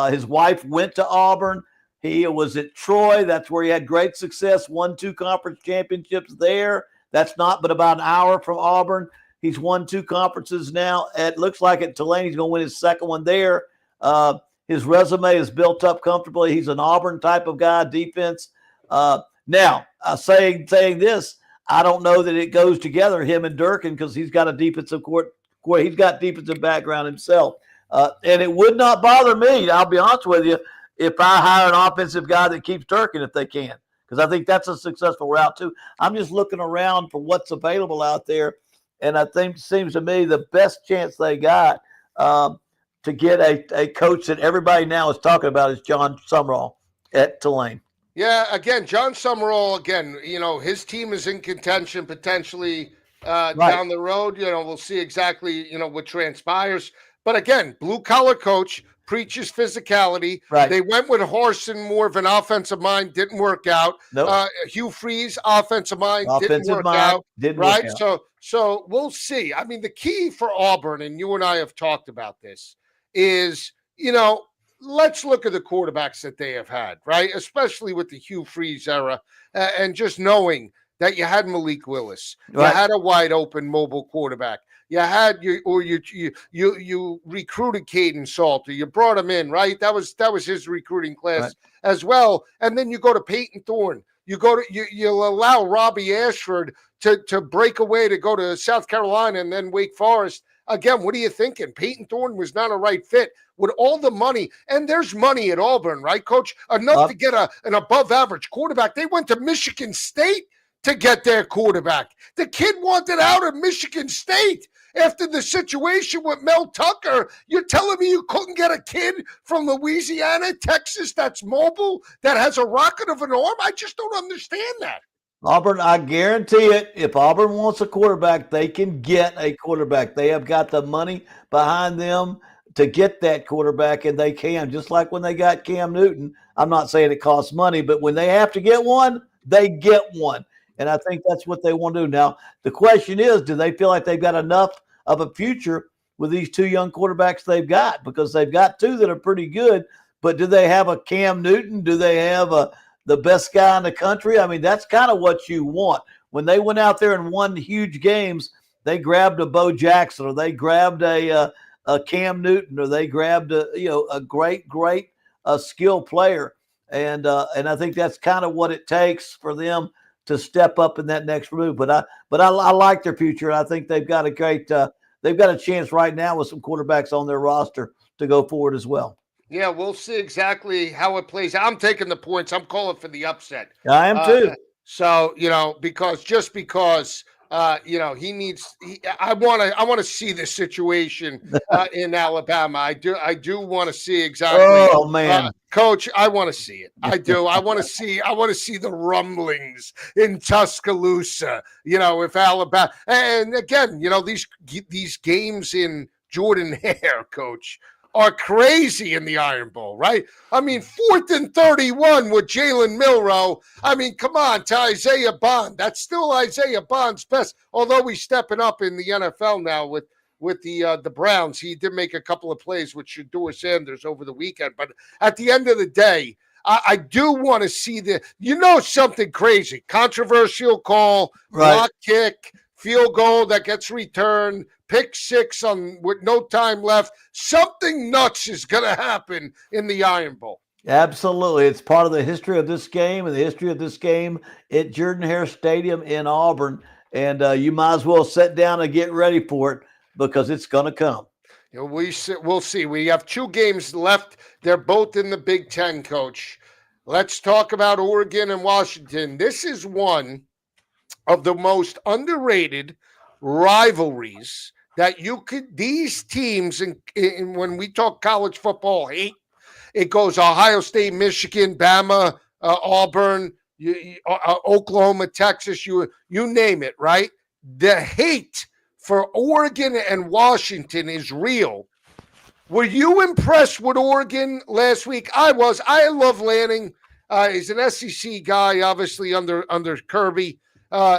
His wife went to Auburn. He was at Troy. That's where he had great success, won 2 conference championships there. That's not but about an hour from Auburn. He's won 2 conferences now. It looks like at Tulane he's going to win his second one there. His resume is built up comfortably. He's an Auburn type of guy, defense. Now, saying this, I don't know that it goes together, him and Durkin, because he's got a defensive court. He's got defensive background himself. And it would not bother me, I'll be honest with you, if I hire an offensive guy that keeps Durkin if they can. because I think that's a successful route too. I'm just looking around for what's available out there, and I think seems to me the best chance they got to get a coach that everybody now is talking about is John Summerall at Tulane. Yeah, again, John Summerall, again, his team is in contention potentially down the road. We'll see exactly, what transpires. But again, blue-collar coach, preaches physicality. Right. They went with Harsin, more of an offensive mind, didn't work out. Nope. Hugh Freeze, offensive mind, didn't work out. So we'll see. I mean, the key for Auburn, and you and I have talked about this, is, let's look at the quarterbacks that they have had, right? Especially with the Hugh Freeze era, and just knowing that you had Malik Willis, you had a wide open mobile quarterback. You had you recruited Caden Salter. You brought him in, right? That was his recruiting class as well. And then you go to Peyton Thorne. You'll allow Robbie Ashford to break away to go to South Carolina and then Wake Forest. Again, what are you thinking? Peyton Thorne was not a right fit with all the money. And there's money at Auburn, right, Coach? Enough to get an above-average quarterback. They went to Michigan State to get their quarterback. The kid wanted out of Michigan State after the situation with Mel Tucker. You're telling me you couldn't get a kid from Louisiana, Texas, that's mobile, that has a rocket of an arm? I just don't understand that. Auburn, I guarantee it, if Auburn wants a quarterback, they can get a quarterback. They have got the money behind them to get that quarterback, and they can. Just like when they got Cam Newton. I'm not saying it costs money, but when they have to get one, they get one. And I think that's what they want to do. Now, the question is, do they feel like they've got enough of a future with these two young quarterbacks they've got? Because they've got two that are pretty good, but do they have a Cam Newton? Do they have the best guy in the country? I mean, that's kind of what you want. When they went out there and won huge games, they grabbed a Bo Jackson, or they grabbed a Cam Newton, or they grabbed a great skill player. And I think that's kind of what it takes for them to step up in that next move. But I like their future. I think they've got they've got a chance right now with some quarterbacks on their roster to go forward as well. Yeah, we'll see exactly how it plays. I'm taking the points. I'm calling for the upset. I am too. So, because he needs. I want to see the situation in Alabama. I do want to see exactly. Oh man, Coach, I want to see it. I do. I want to see the rumblings in Tuscaloosa. If Alabama, and again, these games in Jordan Hare, Coach, are crazy in the Iron Bowl, right? I mean, 4th and 31 with Jalen Milroe. I mean, come on, to Isaiah Bond. That's still Isaiah Bond's best, although he's stepping up in the NFL now with the Browns. He did make a couple of plays with Shedeur Sanders over the weekend. But at the end of the day, I do want to see something crazy. Controversial call, block kick, field goal that gets returned, pick six with no time left. Something nuts is going to happen in the Iron Bowl. Absolutely. It's part of the history of this game and the history of this game at Jordan Hare Stadium in Auburn. And you might as well sit down and get ready for it because it's going to come. We'll see. We have 2 games left. They're both in the Big Ten, Coach. Let's talk about Oregon and Washington. This is one of the most underrated rivalries that these teams, in when we talk college football hate, it goes Ohio State, Michigan, Bama, Auburn, Oklahoma, Texas, you name it, right? The hate for Oregon and Washington is real. Were you impressed with Oregon last week? I was. I love Lanning. He's an SEC guy, obviously under Kirby.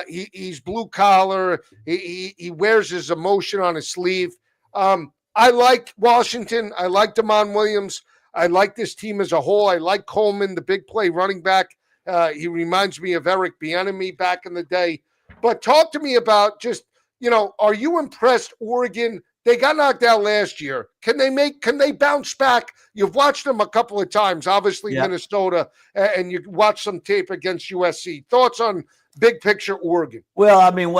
He's blue collar. He wears his emotion on his sleeve. I like Washington. I like Damon Williams. I like this team as a whole. I like Coleman, the big play running back. He reminds me of Eric Bieniemy back in the day. But talk to me about just, are you impressed, Oregon? They got knocked out last year. Can they bounce back? You've watched them a couple of times, obviously Minnesota, and you watched some tape against USC. Thoughts on big picture Oregon? Well, I mean,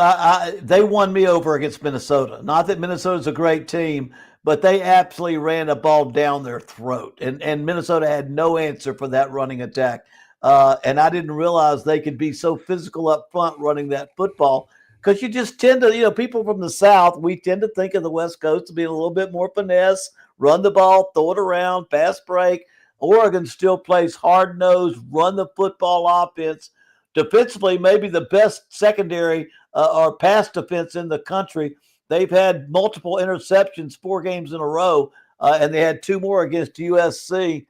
they won me over against Minnesota. Not that Minnesota's a great team, but they absolutely ran a ball down their throat. And Minnesota had no answer for that running attack. and I didn't realize they could be so physical up front running that football. Because you just tend to, people from the South, we tend to think of the West Coast to be a little bit more finesse, run the ball, throw it around, fast break. Oregon still plays hard-nosed, run the football offense. Defensively, maybe the best secondary or pass defense in the country. They've had multiple interceptions 4 games in a row, and they had 2 more against USC.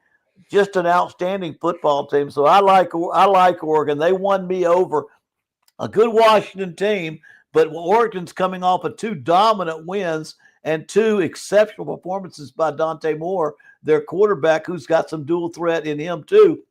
Just an outstanding football team. So I like Oregon. They won me over. A good Washington team, but Oregon's coming off of 2 dominant wins and 2 exceptional performances by Dante Moore, their quarterback, who's got some dual threat in him too.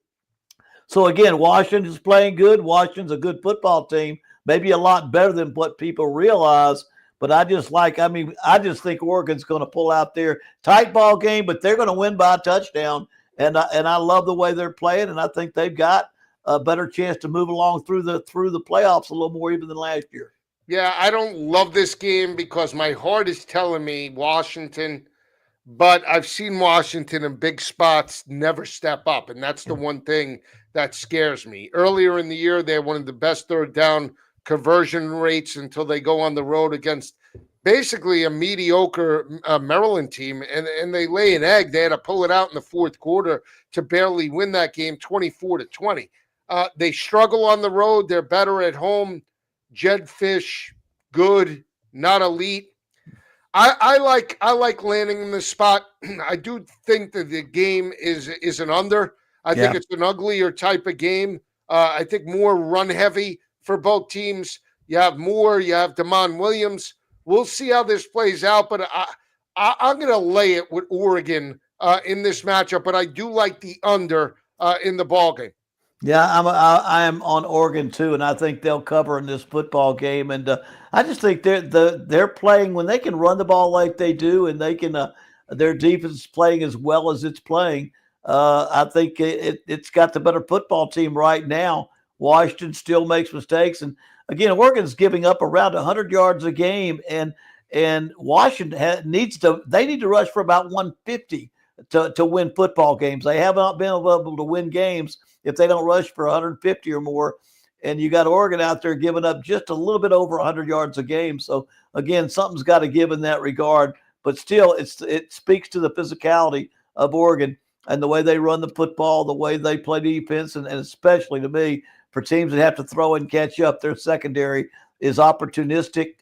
So again, Washington's playing good. Washington's a good football team, maybe a lot better than what people realize. But I just think Oregon's going to pull out their tight ball game, but they're going to win by a touchdown. And I love the way they're playing, and I think they've got a better chance to move along through the playoffs a little more even than last year. Yeah, I don't love this game because my heart is telling me Washington, but I've seen Washington in big spots never step up, and that's the one thing that scares me. Earlier in the year, they had one of the best third down conversion rates until they go on the road against basically a mediocre Maryland team, and they lay an egg. They had to pull it out in the fourth quarter to barely win that game 24-20. They struggle on the road. They're better at home. Jed Fish, good, not elite. I like landing in this spot. I do think that the game is an under. I think it's an uglier type of game. I think more run heavy for both teams. You have Moore, you have Damon Williams. We'll see how this plays out, but I'm going to lay it with Oregon in this matchup. But I do like the under in the ballgame. Yeah, I am on Oregon too, and I think they'll cover in this football game. And I just think they're playing when they can run the ball like they do, and they can their defense is playing as well as it's playing. I think it's got the better football team right now. Washington still makes mistakes, and again, Oregon's giving up around 100 yards a game, and Washington needs to rush for about 150 to win football games. They have not been able to win games if they don't rush for 150 or more. And you got Oregon out there giving up just a little bit over 100 yards a game. So, again, something's got to give in that regard. But still, it speaks to the physicality of Oregon and the way they run the football, the way they play defense, and especially to me, for teams that have to throw and catch up, their secondary is opportunistic,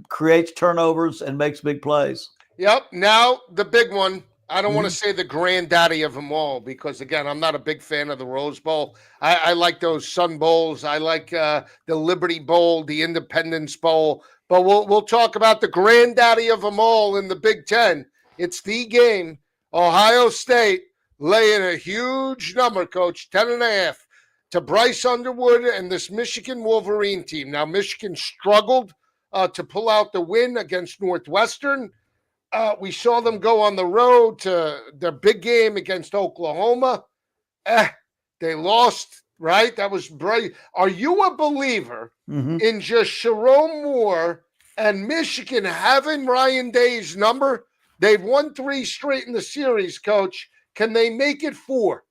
creates turnovers, and makes big plays. Yep. Now, the big one. I don't want to say the granddaddy of them all because, again, I'm not a big fan of the Rose Bowl. I like those Sun Bowls. I like the Liberty Bowl, the Independence Bowl. But we'll talk about the granddaddy of them all in the Big Ten. It's the game. Ohio State laying a huge number, Coach, 10.5, to Bryce Underwood and this Michigan Wolverine team. Now, Michigan struggled to pull out the win against Northwestern. We saw them go on the road to their big game against Oklahoma. They lost, right? That was bright. Are you a believer in just Sharon Moore and Michigan having Ryan Day's number? They've won 3 straight in the series, Coach. Can they make it 4?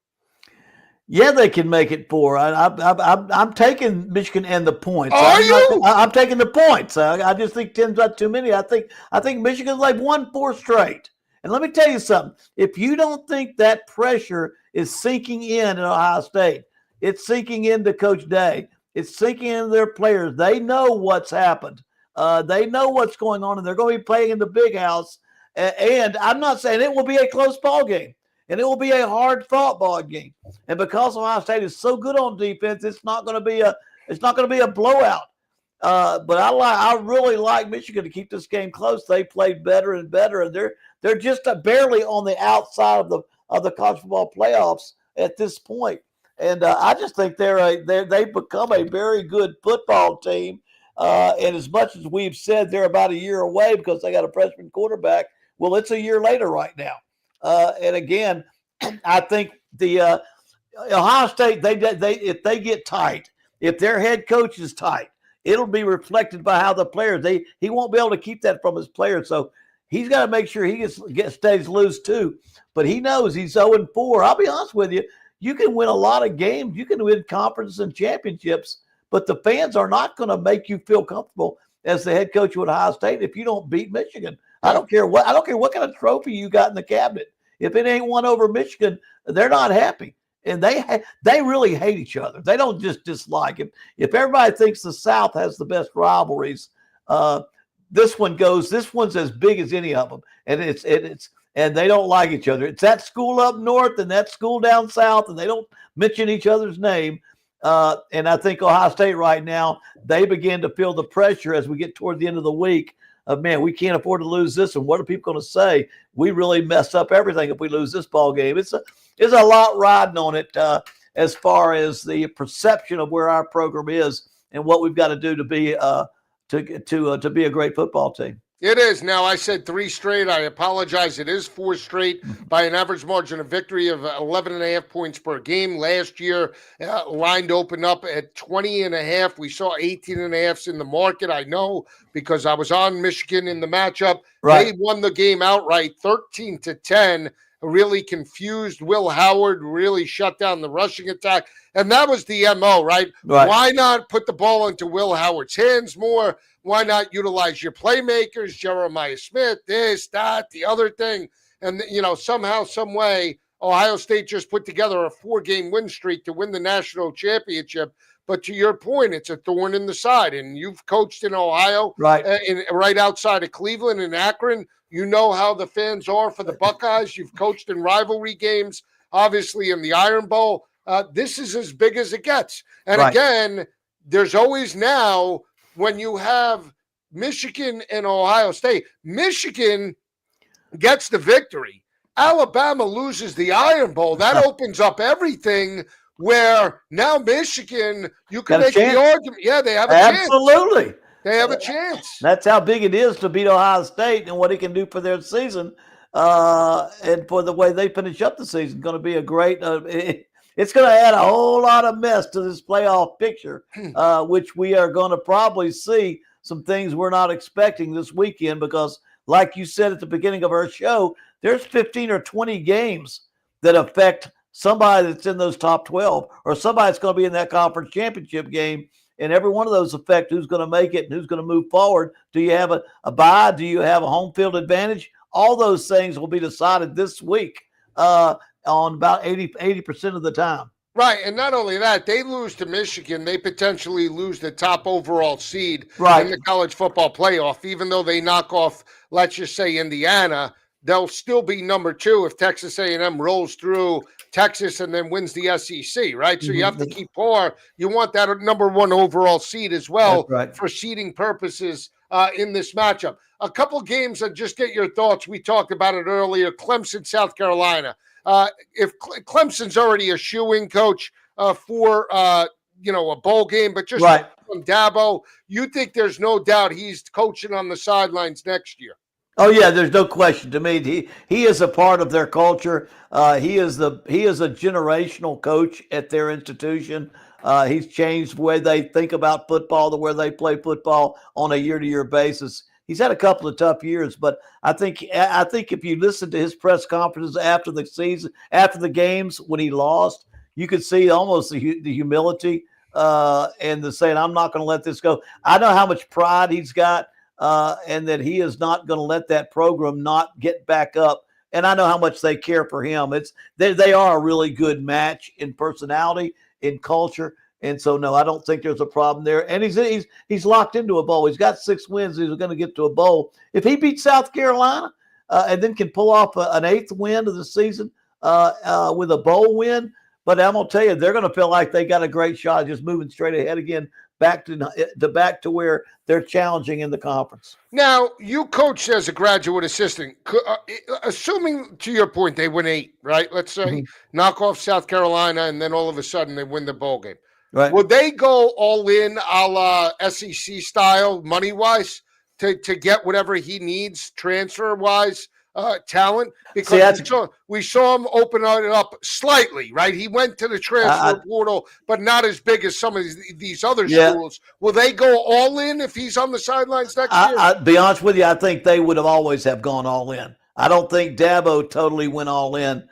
Yeah, they can make it 4. I'm taking Michigan and the points. Are you? I'm taking the points. I just think 10's not too many. I think Michigan's like won 4 straight. And let me tell you something. If you don't think that pressure is sinking in Ohio State, it's sinking into Coach Day. It's sinking into their players. They know what's happened. They know what's going on, and they're going to be playing in the big house. And I'm not saying it will be a close ball game. And it will be a hard-fought ball game. And because Ohio State is so good on defense, it's not going to be a blowout. But I really like Michigan to keep this game close. They played better and better, and they're just barely on the outside of the college football playoffs at this point. And I just think they've become a very good football team. And as much as we've said they're about a year away because they got a freshman quarterback, well, it's a year later right now. And again, I think the Ohio State, they if they get tight, if their head coach is tight, it'll be reflected by how the players. He won't be able to keep that from his players, so he's got to make sure he stays loose too. But he knows he's 0-4. I'll be honest with you. you can win a lot of games. You can win conferences and championships, but the fans are not going to make you feel comfortable as the head coach of Ohio State if you don't beat Michigan. I don't care what kind of trophy you got in the cabinet. If it ain't one over Michigan, they're not happy. And they really hate each other. They don't just dislike it. If everybody thinks the South has the best rivalries, this one's as big as any of them. And and they don't like each other. It's that school up north and that school down south, and they don't mention each other's name. And I think Ohio State right now, they begin to feel the pressure as we get toward the end of the week of, man, we can't afford to lose this. And what are people going to say? We really mess up everything if we lose this ball game. It's a lot riding on it as far as the perception of where our program is and what we've got to do to be a great football team. It is. Now, I said 3 straight. I apologize. It is 4 straight by an average margin of victory of 11.5 points per game. Last year, line opened up at 20.5. We saw 18.5s in the market. I know because I was on Michigan in the matchup. Right. They won the game outright 13-10. Really confused. Will Howard really shut down the rushing attack. And that was the MO, right? Why not put the ball into Will Howard's hands more? Why not utilize your playmakers, Jeremiah Smith, this, that, the other thing? And, somehow, some way, Ohio State just put together a 4-game win streak to win the national championship. But to your point, it's a thorn in the side. And you've coached in Ohio, right outside of Cleveland and Akron. You know how the fans are for the Buckeyes. You've coached in rivalry games, obviously in the Iron Bowl. This is as big as it gets. And again, there's always now – when you have Michigan and Ohio State, Michigan gets the victory. Alabama loses the Iron Bowl. That opens up everything where now Michigan, you can make the argument. Yeah, they have a chance. Absolutely. They have a chance. That's how big it is to beat Ohio State and what it can do for their season and for the way they finish up the season. Going to be a great it's going to add a whole lot of mess to this playoff picture, which we are going to probably see some things we're not expecting this weekend because, like you said at the beginning of our show, there's 15 or 20 games that affect somebody that's in those top 12 or somebody that's going to be in that conference championship game, and every one of those affect who's going to make it and who's going to move forward. Do you have a bye? Do you have a home field advantage? All those things will be decided this week. On about 80% of the time. Right, and not only that, they lose to Michigan, they potentially lose the top overall seed in the college football playoff. Even though they knock off, let's just say, Indiana, they'll still be number 2 if Texas A&M rolls through Texas and then wins the SEC, right? So you have to keep par. You want that number 1 overall seed as well for seeding purposes in this matchup. A couple games, and just get your thoughts. We talked about it earlier. Clemson, South Carolina. If Clemson's already a shoo-in coach for a bowl game, but just on Dabo, you think there's no doubt he's coaching on the sidelines next year? Oh yeah, there's no question. To me, he is a part of their culture. He is a generational coach at their institution. He's changed the way they think about football, the way they play football on a year-to-year basis. He's had a couple of tough years, but I think if you listen to his press conferences after the season, after the games when he lost, you could see almost the humility and the saying, "I'm not going to let this go." I know how much pride he's got, and that he is not going to let that program not get back up. And I know how much they care for him. They are a really good match in personality, in culture. And so, no, I don't think there's a problem there. And he's locked into a bowl. He's got 6 wins. He's going to get to a bowl. If he beats South Carolina and then can pull off an 8th win of the season with a bowl win, but I'm going to tell you, they're going to feel like they got a great shot just moving straight ahead again, back to where they're challenging in the conference. Now, you coached as a graduate assistant. Assuming, to your point, they win 8, right? Let's say knock off South Carolina, and then all of a sudden they win the bowl game. Right. Would they go all in a la SEC style, money-wise, to get whatever he needs transfer-wise, talent? Because we saw him open it up slightly, right? He went to the transfer portal, but not as big as some of these other schools. Will they go all in if he's on the sidelines next year? I'll be honest with you, I think they would have always have gone all in. I don't think Dabo totally went all in.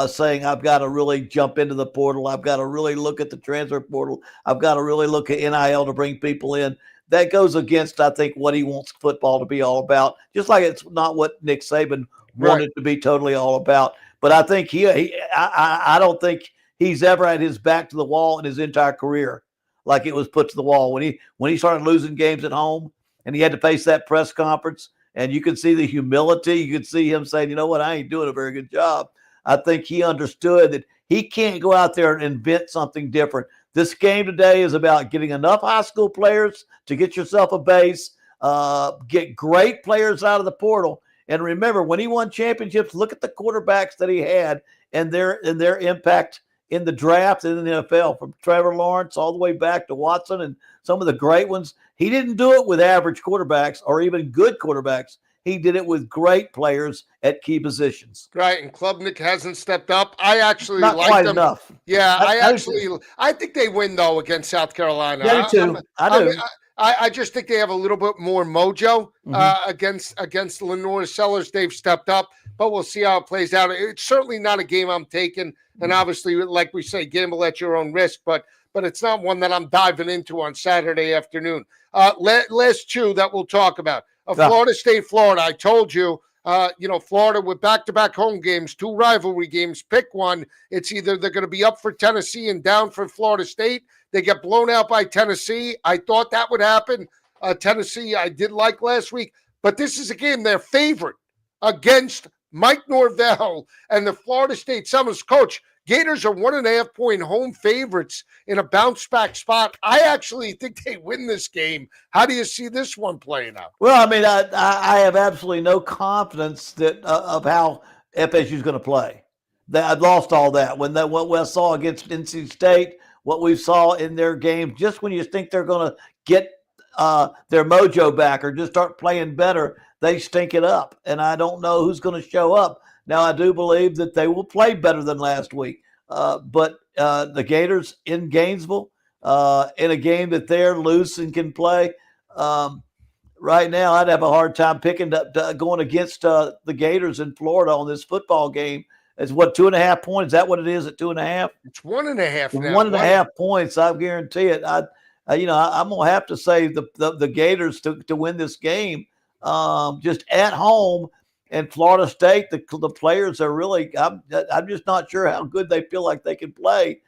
saying, I've got to really jump into the portal. I've got to really look at the transfer portal. I've got to really look at NIL to bring people in. That goes against, I think, what he wants football to be all about, just like it's not what Nick Saban wanted to be totally all about. But I think I don't think he's ever had his back to the wall in his entire career like it was put to the wall. When he started losing games at home and he had to face that press conference, and you could see the humility, you could see him saying, you know what, I ain't doing a very good job. I think he understood that he can't go out there and invent something different. This game today is about getting enough high school players to get yourself a base, get great players out of the portal. And remember, when he won championships, look at the quarterbacks that he had and their impact in the draft and in the NFL, from Trevor Lawrence all the way back to Watson and some of the great ones. He didn't do it with average quarterbacks or even good quarterbacks. He did it with great players at key positions. Right, and Klubnik hasn't stepped up. I actually Not like quite them. enough. Yeah, I think they win though against South Carolina. I do too. I do. I just think they have a little bit more mojo against Lenore Sellers. They've stepped up, but we'll see how it plays out. It's certainly not a game I'm taking, and obviously, like we say, gamble at your own risk. But it's not one that I'm diving into on Saturday afternoon. Last two that we'll talk about. Florida State, Florida. I told you, Florida with back-to-back home games, 2 rivalry games. Pick one. It's either they're going to be up for Tennessee and down for Florida State. They get blown out by Tennessee. I thought that would happen. Tennessee, I did like last week. But this is a game they're favored against Mike Norvell and the Florida State Seminoles. Coach, Gators are 1.5-point home favorites in a bounce-back spot. I actually think they win this game. How do you see this one playing out? Well, I mean, I have absolutely no confidence that of how FSU is going to play. I've lost all that. What we saw against NC State, what we saw in their games, just when you think they're going to get their mojo back or just start playing better, they stink it up. And I don't know who's going to show up. Now, I do believe that they will play better than last week. But the Gators in Gainesville, in a game that they're loose and can play, right now I'd have a hard time picking up going against the Gators in Florida on this football game. It's 2.5 points. Is that what it is at 2.5? It's 1.5 now. 1.5 points. I guarantee it. I'm going to have to say the Gators to win this game just at home. And Florida State, the players are really, I'm just not sure how good they feel like they can play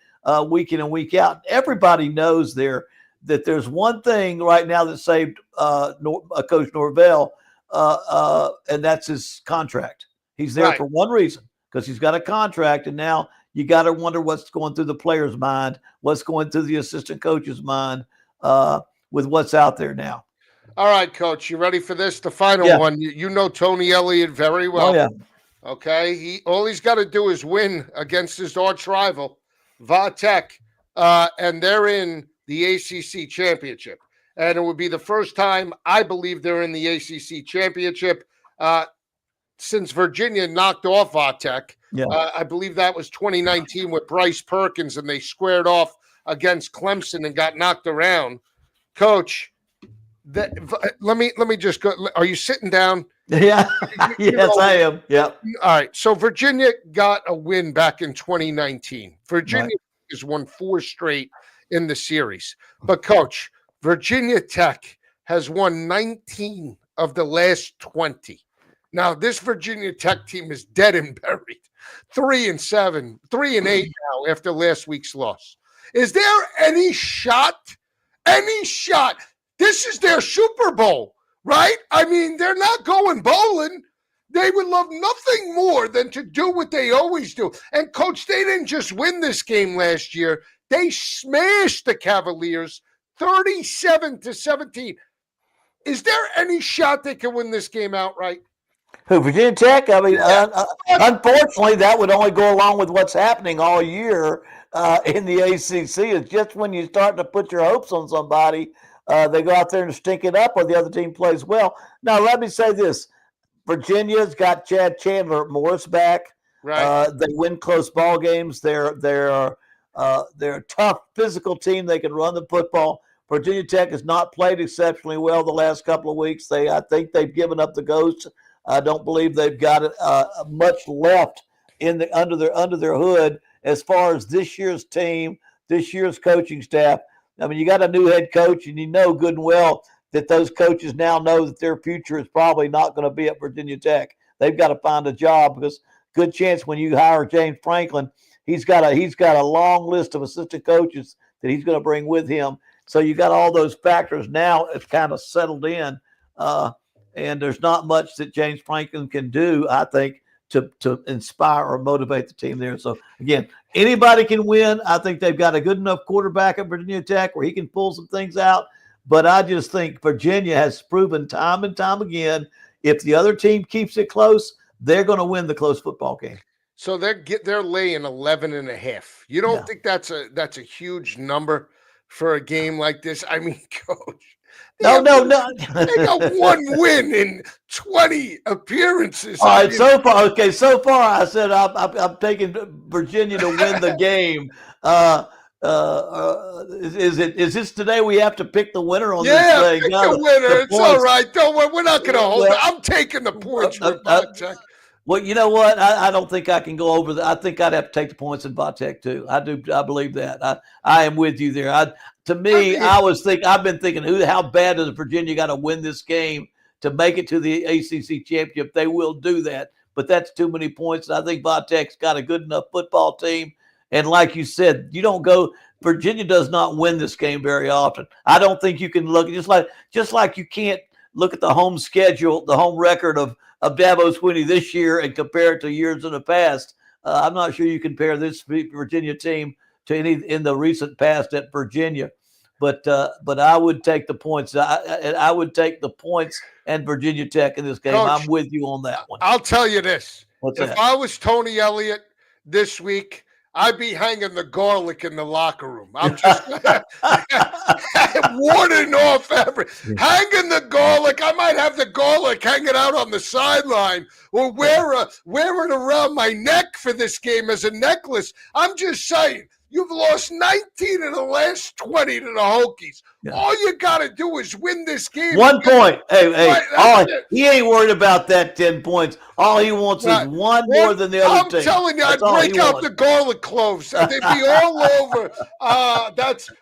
week in and week out. Everybody knows that there's one thing right now that saved Coach Norvell, and that's his contract. He's there for one reason, because he's got a contract, and now you got to wonder what's going through the player's mind, what's going through the assistant coach's mind with what's out there now. All right, Coach, you ready for this? The final one. You know Tony Elliott very well. Oh, yeah. Okay. All he's got to do is win against his arch rival, Va Tech, and they're in the ACC championship. And it would be the first time I believe they're in the ACC championship since Virginia knocked off Va Tech. Yeah. I believe that was 2019 with Bryce Perkins, and they squared off against Clemson and got knocked around. Coach, let me just go. Are you sitting down? Yeah. Yes, I am. Yeah. All right. So Virginia got a win back in 2019. Virginia has won 4 straight in the series. But Coach, Virginia Tech has won 19 of the last 20. Now, this Virginia Tech team is dead and buried. 3-7, 3-8 now after last week's loss. Is there any shot? Any shot? This is their Super Bowl, right? I mean, they're not going bowling. They would love nothing more than to do what they always do. And, Coach, they didn't just win this game last year. They smashed the Cavaliers 37-17. Is there any shot they can win this game outright? Who, Virginia Tech? I mean, unfortunately, that would only go along with what's happening all year in the ACC. It's just when you start to put your hopes on somebody, they go out there and stink it up, or the other team plays well. Now, let me say this. Virginia's got Chad Chandler Morris back. Right. They win close ball games. They're a tough physical team. They can run the football. Virginia Tech has not played exceptionally well the last couple of weeks. I think they've given up the ghost. I don't believe they've got much left under their hood as far as this year's team, this year's coaching staff. I mean, you got a new head coach, and you know good and well that those coaches now know that their future is probably not going to be at Virginia Tech. They've got to find a job because good chance when you hire James Franklin, he's got a long list of assistant coaches that he's going to bring with him. So you got all those factors now. It's kind of settled in, and there's not much that James Franklin can do, I think, to inspire or motivate the team there. So again, anybody can win. I think they've got a good enough quarterback at Virginia Tech where he can pull some things out. But I just think Virginia has proven time and time again, if the other team keeps it close, they're going to win the close football game. So they're laying 11.5. You don't think that's a huge number for a game like this? I mean, Coach. No. They got one win in 20 appearances. All right, so far I said I'm taking Virginia to win the game. Is this today we have to pick the winner on this thing? Pick the winner. It's all right. Don't worry. We're not going to hold it. I'm taking the points with Vatech. Well, you know what? I don't think I can go over that. I think I'd have to take the points in Vatech too. I do. I believe that. I am with you there. I've been thinking, how bad does Virginia got to win this game to make it to the ACC championship? They will do that, but that's too many points. I think Vatech's got a good enough football team. And like you said, Virginia does not win this game very often. I don't think you can look just like you can't look at the home schedule, the home record of Dabo Swinney this year and compare it to years in the past. I'm not sure you compare this Virginia team to any in the recent past at Virginia, but I would take the points. I would take the points and Virginia Tech in this game. Coach, I'm with you on that one. I'll tell you this: if I was Tony Elliott this week, I'd be hanging the garlic in the locker room. I'm just warding off hanging the garlic. I might have the garlic hanging out on the sideline or wear it around my neck for this game as a necklace. I'm just saying, you've lost 19 of the last 20 to the Hokies. Yeah. All you got to do is win this game. 1 point. Hey, he ain't worried about that 10 points. All he wants is one more than the other team. I'm telling you, I'd break out the garlic cloves. They'd be all over.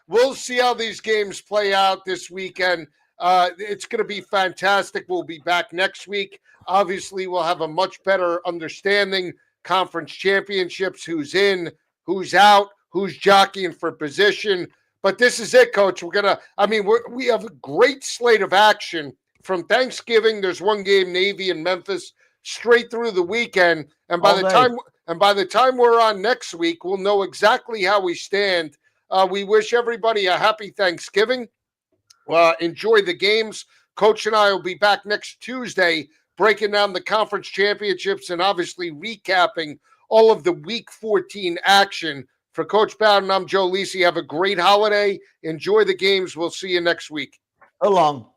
We'll see how these games play out this weekend. It's going to be fantastic. We'll be back next week. Obviously, we'll have a much better understanding. Conference championships, who's in, who's out, who's jockeying for position. But this is it, Coach. We have a great slate of action from Thanksgiving. There's one game, Navy and Memphis, straight through the weekend. And by the time we're on next week, we'll know exactly how we stand. We wish everybody a happy Thanksgiving. Enjoy the games. Coach and I will be back next Tuesday, breaking down the conference championships and obviously recapping all of the Week 14 action. For Coach Bowden, I'm Joe Lisi. Have a great holiday. Enjoy the games. We'll see you next week. So long.